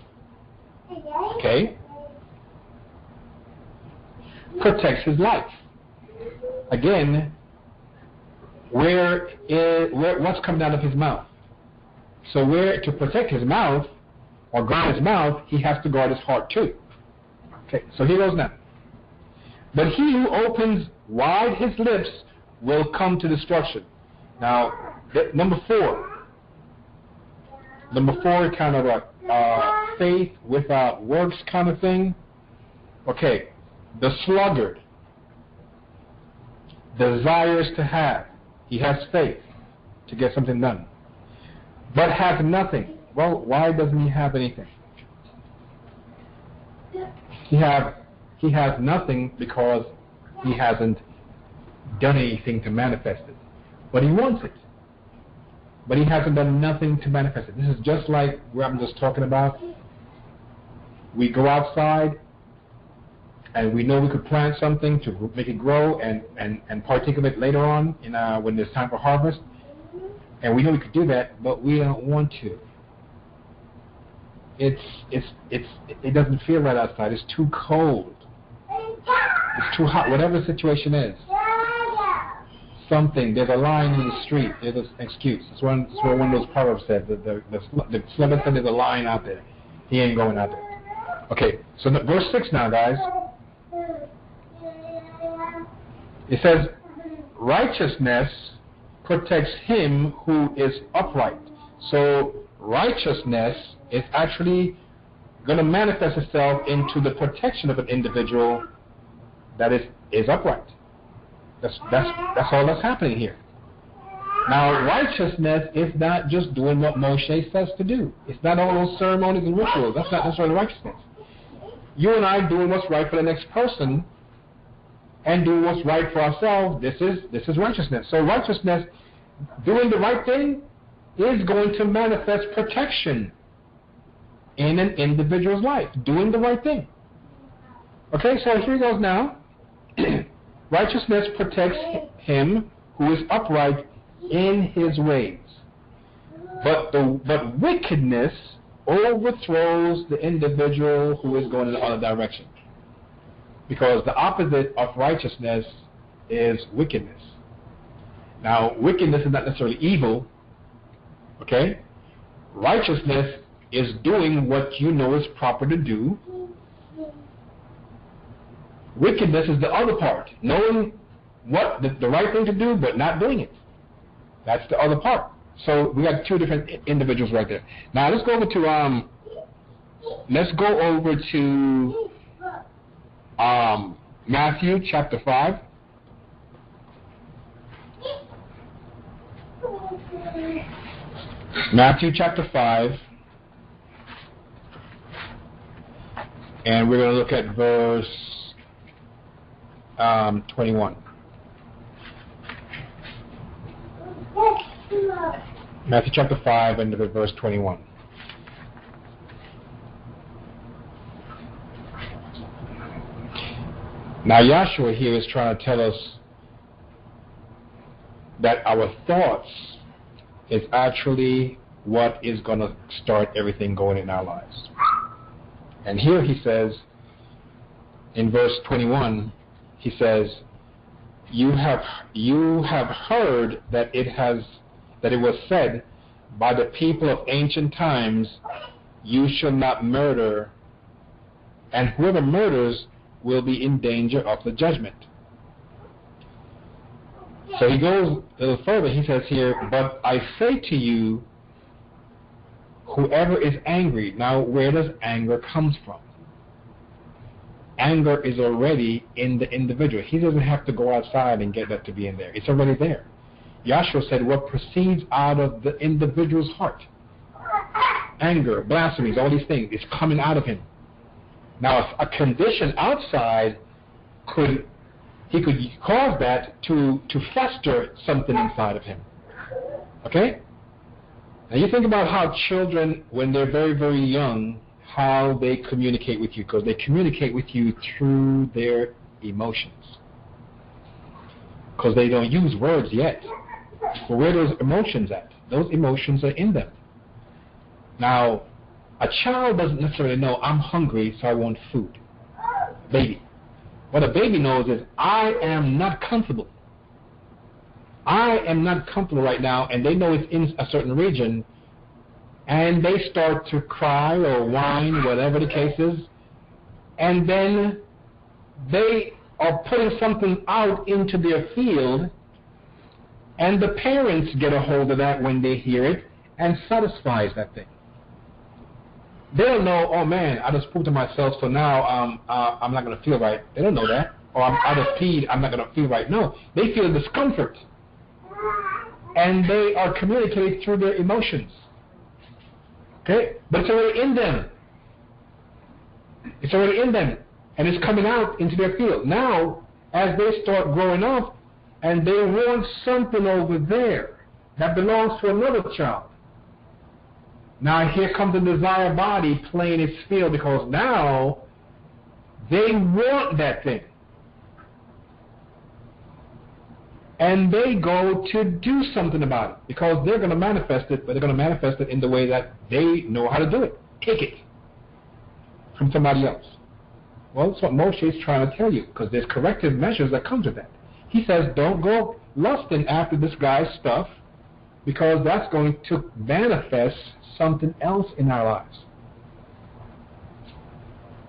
okay, protects his life. Again, what's coming out of his mouth? So to protect his mouth or guard his mouth, he has to guard his heart too. Okay, so here goes now. But he who opens wide his lips will come to destruction. Now, number 4. Number 4 is kind of a faith without works kind of thing. Okay, the sluggard desires to have. He has faith to get something done, but has nothing. Well, why doesn't he have anything? He has nothing because he hasn't done anything to manifest it. But he wants it. But he hasn't done nothing to manifest it. This is just like what I'm just talking about. We go outside and we know we could plant something to make it grow and partake of it later on when there's time for harvest. And we know we could do that, but we don't want to. It doesn't feel right outside. It's too cold. It's too hot. Whatever the situation is. There's a line in the street. There's an excuse. It's what one of those proverbs said. The sluggard said there's a line out there. He ain't going out there. Okay, so verse 6 now, guys. It says, righteousness protects him who is upright. So righteousness is actually going to manifest itself into the protection of an individual that is upright. That's all that's happening here. Now, righteousness is not just doing what Moshe says to do. It's not all those ceremonies and rituals. That's not necessarily righteousness. You and I doing what's right for the next person and doing what's right for ourselves, this is righteousness. So righteousness, doing the right thing, is going to manifest protection in an individual's life. Doing the right thing. Okay, so here goes now. Righteousness protects him who is upright in his ways. But wickedness overthrows the individual who is going in the other direction. Because the opposite of righteousness is wickedness. Now, wickedness is not necessarily evil. Okay? Righteousness is doing what you know is proper to do. Wickedness is the other part, knowing what the right thing to do, but not doing it. That's the other part. So we got two different individuals right there. Now let's go over to Matthew chapter 5. Matthew chapter 5, and we're going to look at verse 21. Matthew chapter 5 and verse 21. Now Yahshua here is trying to tell us that our thoughts is actually what is going to start everything going in our lives. And here he says, in verse 21, he says, you have heard that it was said by the people of ancient times, you shall not murder, and whoever murders will be in danger of the judgment. So he goes a little further. He says here, but I say to you, whoever is angry. Now, where does anger come from? Anger is already in the individual. He doesn't have to go outside and get that to be in there. It's already there. Yahshua said what proceeds out of the individual's heart. Anger, blasphemies, all these things, it's coming out of him. Now, a condition outside could cause that to fester something inside of him. Okay? Now you think about how children, when they're very, very young, how they communicate with you, because they communicate with you through their emotions. Because they don't use words yet. But where are those emotions at? those emotions are in them. Now, a child doesn't necessarily know, I'm hungry, so I want food. Baby. What a baby knows is, I am not comfortable. I am not comfortable right now, and they know it's in a certain region, and they start to cry or whine, whatever the case is, and then they are putting something out into their field, and the parents get a hold of that when they hear it and satisfies that thing. They'll know, oh man, I just proved to myself, so now I'm not going to feel right. They don't know that. Or I'm out of feed, I'm not going to feel right. No, they feel discomfort. And they are communicating through their emotions. Okay? But it's already in them. It's already in them. And it's coming out into their field. Now, as they start growing up, and they want something over there that belongs to another child. Now here comes the desire body playing its field, because now they want that thing. And they go to do something about it, because they're going to manifest it, but they're going to manifest it in the way that they know how to do it. Take it from somebody else. Well, that's what Moshe is trying to tell you, because there's corrective measures that comes with that. He says, don't go lusting after this guy's stuff, because that's going to manifest something else in our lives.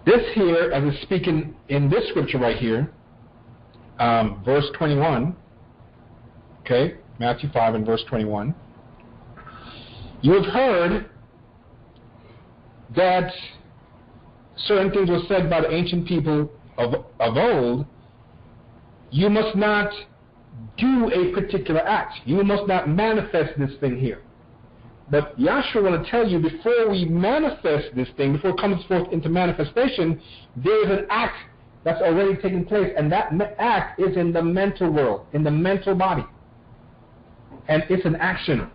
This here, as it's speaking in this scripture right here, verse 21, okay, Matthew 5 and verse 21, you have heard that certain things were said by the ancient people of old. You must not do a particular act. You must not manifest this thing here. But Yahshua want to tell you, before we manifest this thing, before it comes forth into manifestation, there is an act that's already taken place, and that act is in the mental world, in the mental body. And it's an action.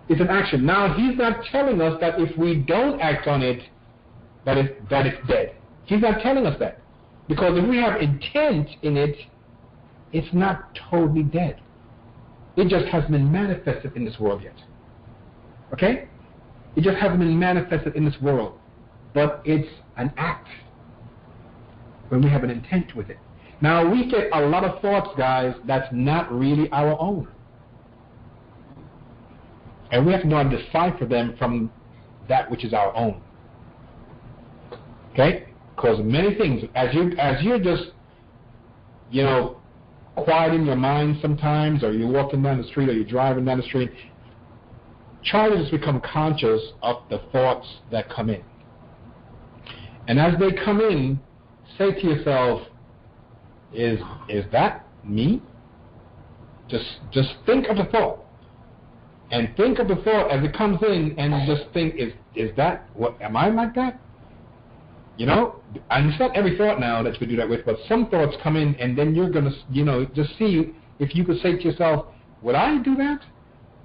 It's an action. Now, he's not telling us that if we don't act on it, that it's dead. He's not telling us that. Because if we have intent in it, it's not totally dead. It just hasn't been manifested in this world yet. Okay? It just hasn't been manifested in this world. But it's an act when we have an intent with it. Now, we get a lot of thoughts, guys, that's not really our own. And we have to know how to decipher them from that which is our own. Okay? Because many things, as you're just, quieting your mind sometimes, or you're walking down the street, or you're driving down the street, try to just become conscious of the thoughts that come in. And as they come in, say to yourself, is that me? Just think of the thought. And think of the thought as it comes in, and just think, is that, what, am I like that? And it's not every thought now that you do that with, but some thoughts come in, and then you're going to, just see if you could say to yourself, would I do that?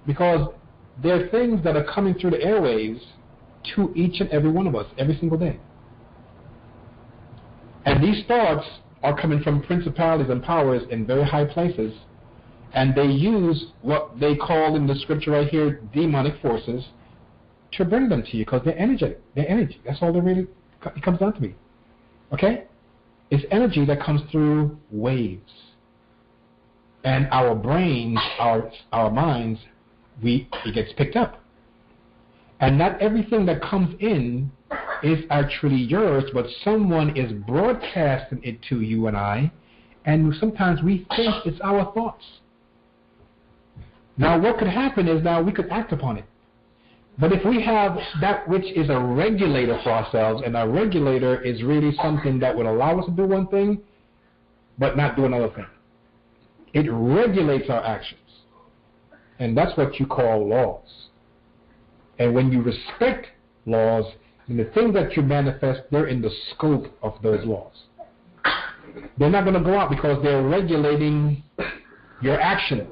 Because there are things that are coming through the airwaves to each and every one of us every single day. And these thoughts are coming from principalities and powers in very high places, and they use what they call in the scripture right here, demonic forces, to bring them to you, because they're energetic. They're energy. That's all it comes down to me. Okay? It's energy that comes through waves. And our brains, our minds, it gets picked up. And not everything that comes in is actually yours, but someone is broadcasting it to you and I, and sometimes we think it's our thoughts. Now what could happen is now we could act upon it. But if we have that which is a regulator for ourselves, and our regulator is really something that would allow us to do one thing, but not do another thing. It regulates our actions. And that's what you call laws. And when you respect laws, then the things that you manifest, they're in the scope of those laws. They're not going to go out because they're regulating your actions.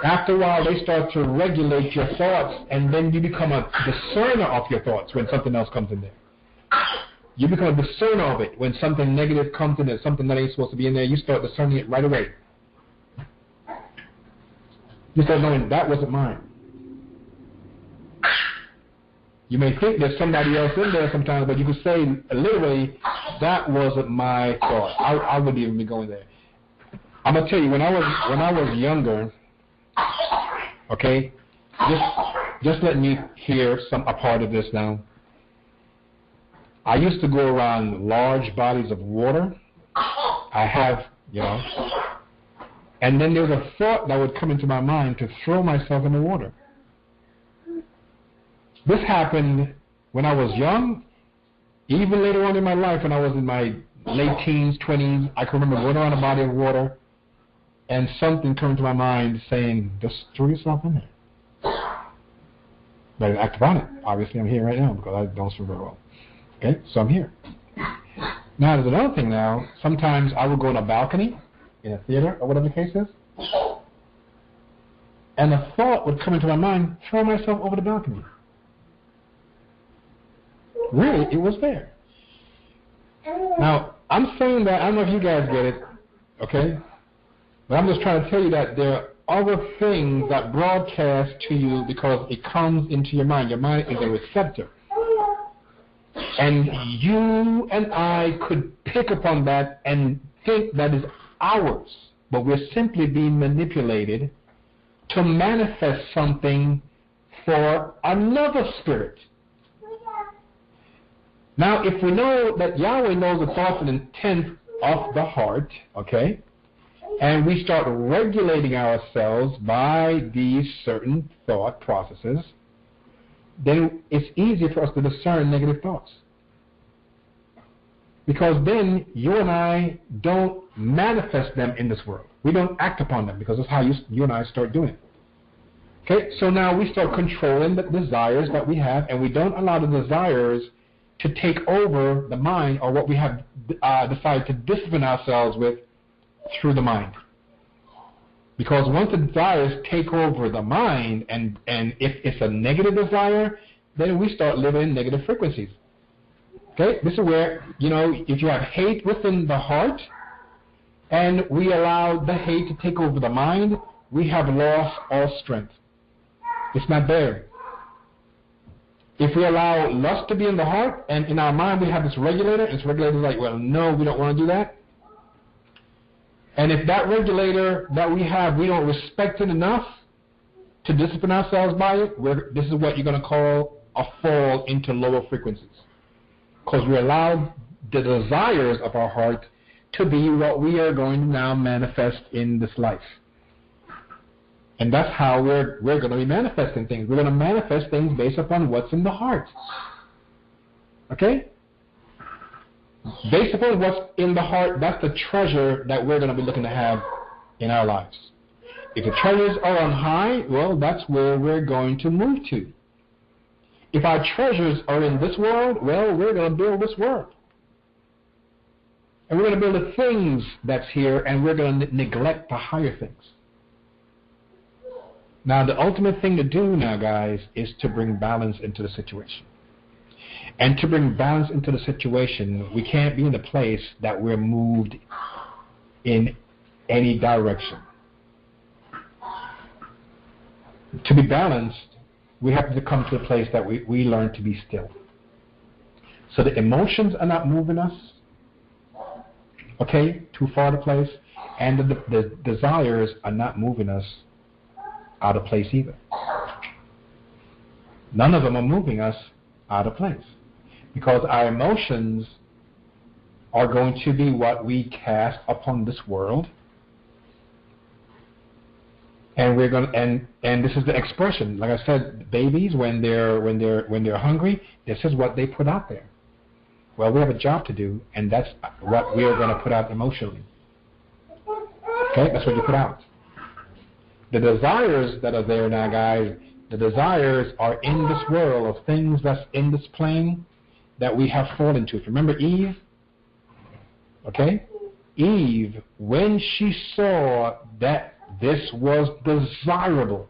After a while, they start to regulate your thoughts, and then you become a discerner of your thoughts when something else comes in there. You become a discerner of it. When something negative comes in there, something that ain't supposed to be in there, you start discerning it right away. You start knowing that wasn't mine. You may think there's somebody else in there sometimes, but you can say literally, that wasn't my thought. I wouldn't even be going there. I'm gonna tell you, when I was younger, okay, just let me hear a part of this now. I used to go around large bodies of water. I have, and then there was a thought that would come into my mind to throw myself in the water. This happened when I was young, even later on in my life when I was in my late teens, 20s. I can remember going around a body of water and something coming to my mind saying, just throw yourself in there. But I didn't act upon it. Obviously, I'm here right now because I don't swim very well. Okay, so I'm here. Now, there's another thing now. Sometimes I would go on a balcony in a theater or whatever the case is, and a thought would come into my mind, throw myself over the balcony. Really, it was there. Now, I'm saying that, I don't know if you guys get it, okay? But I'm just trying to tell you that there are other things that broadcast to you because it comes into your mind. Your mind is a receptor. And you and I could pick upon that and think that is ours, but we're simply being manipulated to manifest something for another spirit. Now, if we know that Yahweh knows the thoughts and intent of the heart, okay, and we start regulating ourselves by these certain thought processes, then it's easier for us to discern negative thoughts. Because then you and I don't manifest them in this world. We don't act upon them because that's how you and I start doing it. Okay, so now we start controlling the desires that we have, and we don't allow the desires to take over the mind or what we have decided to discipline ourselves with through the mind. Because once the desires take over the mind, and if it's a negative desire, then we start living in negative frequencies. Okay, this is where, if you have hate within the heart, and we allow the hate to take over the mind, we have lost all strength. It's not there. If we allow lust to be in the heart, and in our mind we have this regulator, and this regulator is like, well, no, we don't want to do that. And if that regulator that we have, we don't respect it enough to discipline ourselves by it, this is what you're going to call a fall into lower frequencies. Because we allow the desires of our heart to be what we are going to now manifest in this life. And that's how we're going to be manifesting things. We're going to manifest things based upon what's in the heart. Okay? Based upon what's in the heart, that's the treasure that we're going to be looking to have in our lives. If the treasures are on high, well, that's where we're going to move to. If our treasures are in this world, well, we're going to build this world. And we're going to build the things that's here, and we're going to neglect the higher things. Now, the ultimate thing to do now, guys, is to bring balance into the situation. And to bring balance into the situation, we can't be in a place that we're moved in any direction. To be balanced, we have to come to a place that we learn to be still. So the emotions are not moving us, okay, too far to place, and the desires are not moving us out of place either. None of them are moving us out of place. Because our emotions are going to be what we cast upon this world. And we're going to, and this is the expression. Like I said, babies when they're hungry, this is what they put out there. Well, we have a job to do, and that's what we are going to put out emotionally. Okay, that's what you put out. The desires that are there now, guys, the desires are in this world of things that's in this plane that we have fallen to. Remember Eve? Okay? Eve, when she saw that this was desirable,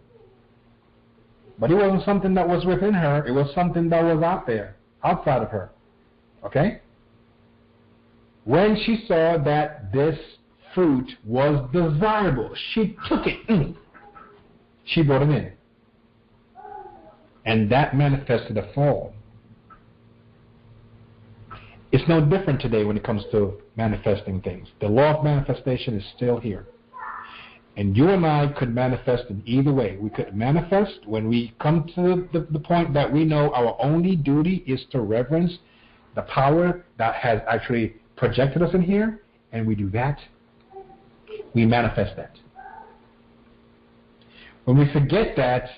but it wasn't something that was within her, it was something that was out there, outside of her. Okay? When she saw that this fruit was desirable, she took it. She brought him in. And that manifested a fall. It's no different today when it comes to manifesting things. The law of manifestation is still here. And you and I could manifest in either way. We could manifest when we come to the point that we know our only duty is to reverence the power that has actually projected us in here, and we do that. We manifest that. When we forget that,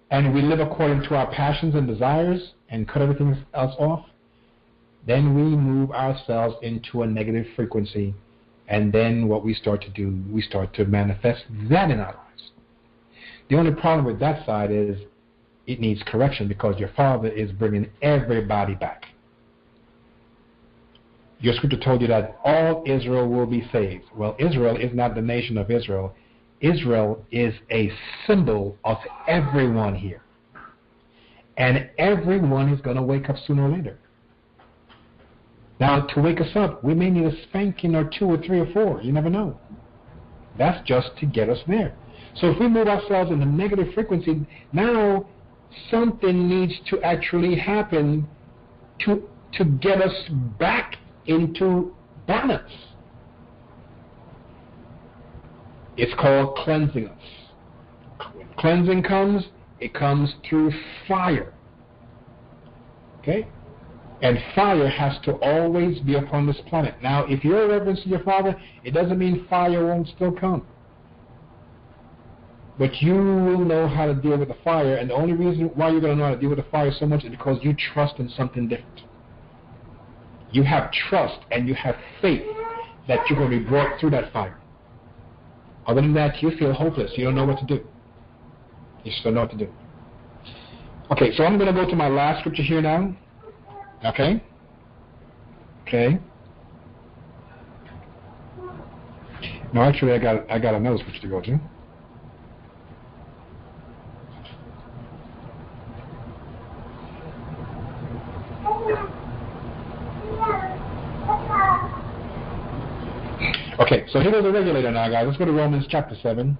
and we live according to our passions and desires and cut everything else off, then we move ourselves into a negative frequency, and then what we start to do, we start to manifest that in our lives. The only problem with that side is it needs correction because your Father is bringing everybody back. Your scripture told you that all Israel will be saved. Well, Israel is not the nation of Israel. Israel is a symbol of everyone here. And everyone is going to wake up sooner or later. Now, to wake us up, we may need a spanking or 2 or 3 or 4. You never know. That's just to get us there. So if we move ourselves in a negative frequency, now something needs to actually happen to get us back into balance. It's called cleansing us. When cleansing comes, it comes through fire. Okay? And fire has to always be upon this planet. Now, if you're reverencing your Father, it doesn't mean fire won't still come. But you will know how to deal with the fire, and the only reason why you're going to know how to deal with the fire so much is because you trust in something different. You have trust and you have faith that you're going to be brought through that fire. Other than that, you feel hopeless. You don't know what to do. You just don't know what to do. Okay, so I'm going to go to my last scripture here now. Okay? Okay. No, actually, I got another scripture to go to. Okay, so here goes the regulator now, guys. Let's go to Romans chapter 7.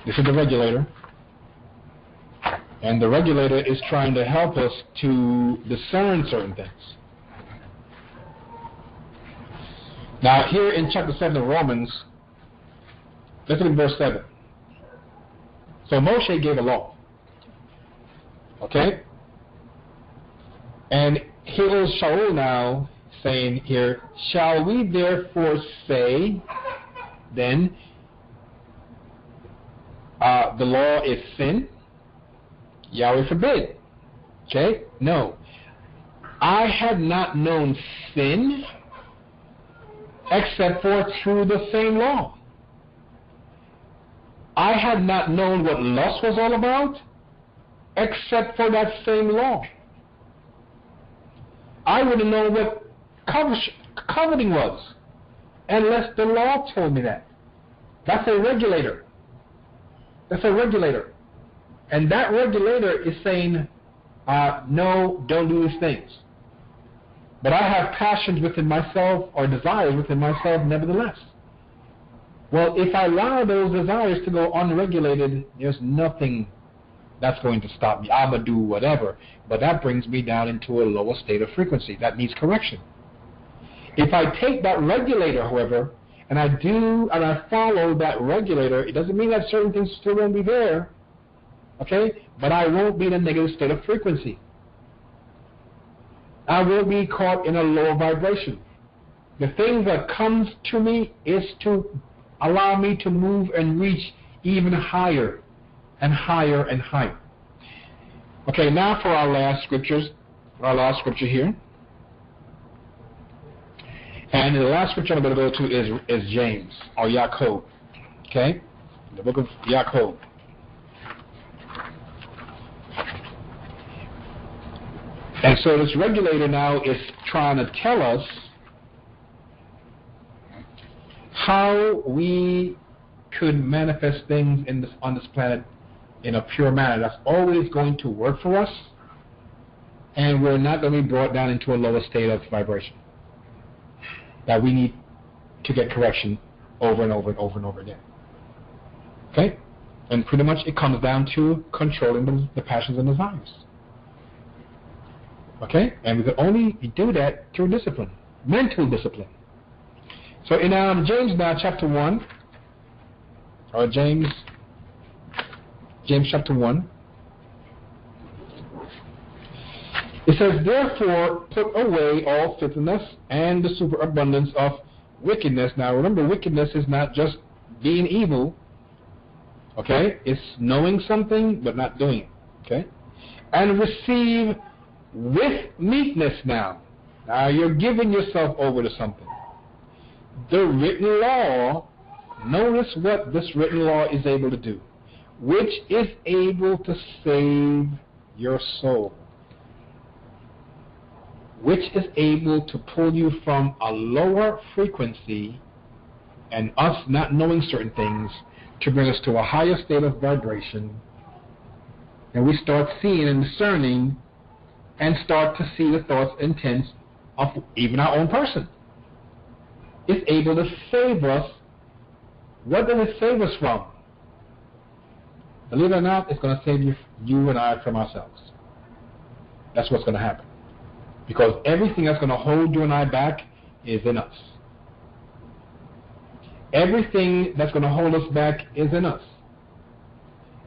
This is the regulator. And the regulator is trying to help us to discern certain things. Now, here in chapter 7 of Romans, let's look at verse 7. So Moshe gave a law. Okay? And here is Shaul now saying here, shall we therefore say, then, the law is sin? Yahweh forbid. Okay? No. I had not known sin except for through the same law. I had not known what lust was all about except for that same law. I wouldn't know what coveting was unless the law told me that. That's a regulator. That's a regulator. And that regulator is saying, no, don't do these things. But I have passions within myself or desires within myself nevertheless. Well, if I allow those desires to go unregulated, there's nothing that's going to stop me. I'm going to do whatever. But that brings me down into a lower state of frequency. That needs correction. If I take that regulator, however, and I follow that regulator, it doesn't mean that certain things still won't be there. Okay? But I won't be in a negative state of frequency. I will be caught in a lower vibration. The thing that comes to me is to allow me to move and reach even higher and higher and higher. Okay, now for our last scripture here. And the last scripture I'm going to go to is James, or Yaakov. Okay? The book of Yaakov. And so this regulator now is trying to tell us how we could manifest things on this planet in a pure manner. That's always going to work for us, and we're not going to be brought down into a lower state of vibration. That we need to get correction over and over and over and over again. Okay? And pretty much it comes down to controlling the passions and desires. Okay? And we can only do that through discipline, mental discipline. So in James now, chapter 1, or James chapter 1, it says, therefore, put away all filthiness and the superabundance of wickedness. Now remember, wickedness is not just being evil. Okay? It's knowing something but not doing it. Okay? And receive with meekness now. Now you're giving yourself over to something. The written law, notice what this written law is able to do, which is able to save your soul, which is able to pull you from a lower frequency and us not knowing certain things to bring us to a higher state of vibration, and we start seeing and discerning and start to see the thoughts and intents of even our own person. It's able to save us. What does it save us from? Believe it or not, it's going to save you and I from ourselves. That's what's going to happen. Because everything that's going to hold you and I back is in us. Everything that's going to hold us back is in us.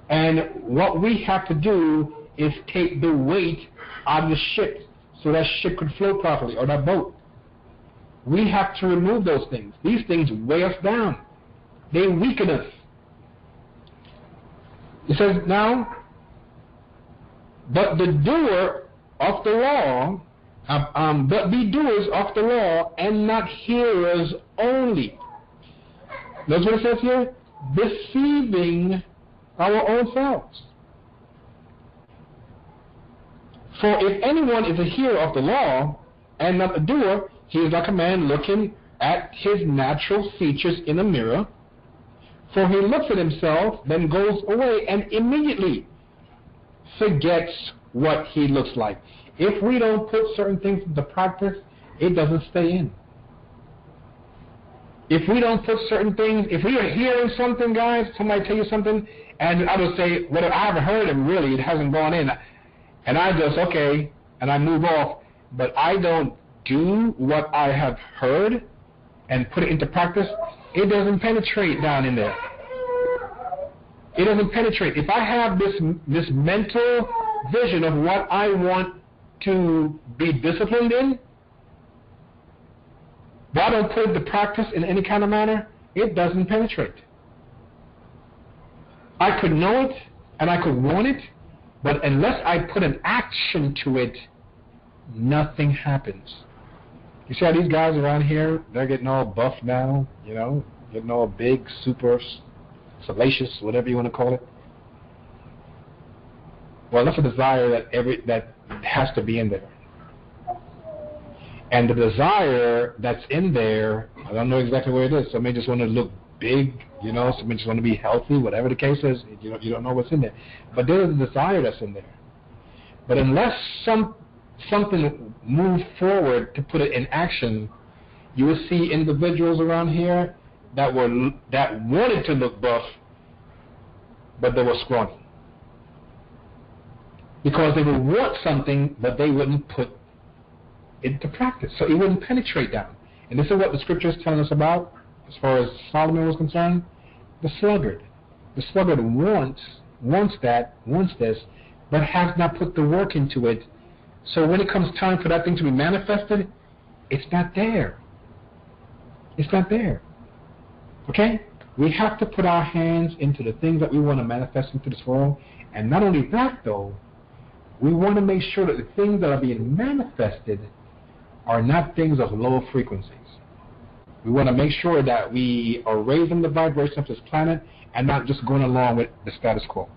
And what we have to do is take the weight out of the ship so that ship could float properly, or that boat. We have to remove those things. These things weigh us down. They weaken us. It says now, but the doer of the law, but be doers of the law and not hearers only. Notice what it says here? Deceiving our own selves. For if anyone is a hearer of the law and not a doer, he is like a man looking at his natural features in a mirror. For he looks at himself, then goes away and immediately forgets what he looks like. If we don't put certain things into practice, it doesn't stay in. If we don't put certain things, if we are hearing something, guys, somebody tell you something, and I would say, well, I haven't heard it really, it hasn't gone in, and I just, okay, and I move off, but I don't do what I have heard and put it into practice, it doesn't penetrate down in there. It doesn't penetrate. If I have this mental vision of what I want to be disciplined in, but I don't put it into practice in any kind of manner, it doesn't penetrate. I could know it and I could want it, but unless I put an action to it, nothing happens. You see how these guys around here, they're getting all buff now, you know, getting all big, super salacious, whatever you want to call it. Well, that's a desire that has to be in there. And the desire that's in there, I don't know exactly where it is. Some may just want to look big, you know, some may just want to be healthy, whatever the case is, you don't know what's in there. But there is a desire that's in there. But unless something moves forward to put it in action, you will see individuals around here that wanted to look buff, but they were scrawny. Because they would want something, but they wouldn't put it into practice. So it wouldn't penetrate down. And this is what the scripture is telling us about, as far as Solomon was concerned. The sluggard. The sluggard wants this, but has not put the work into it. So when it comes time for that thing to be manifested, it's not there. It's not there. Okay? We have to put our hands into the things that we want to manifest into this world. And not only that, though, we want to make sure that the things that are being manifested are not things of low frequencies. We want to make sure that we are raising the vibration of this planet and not just going along with the status quo.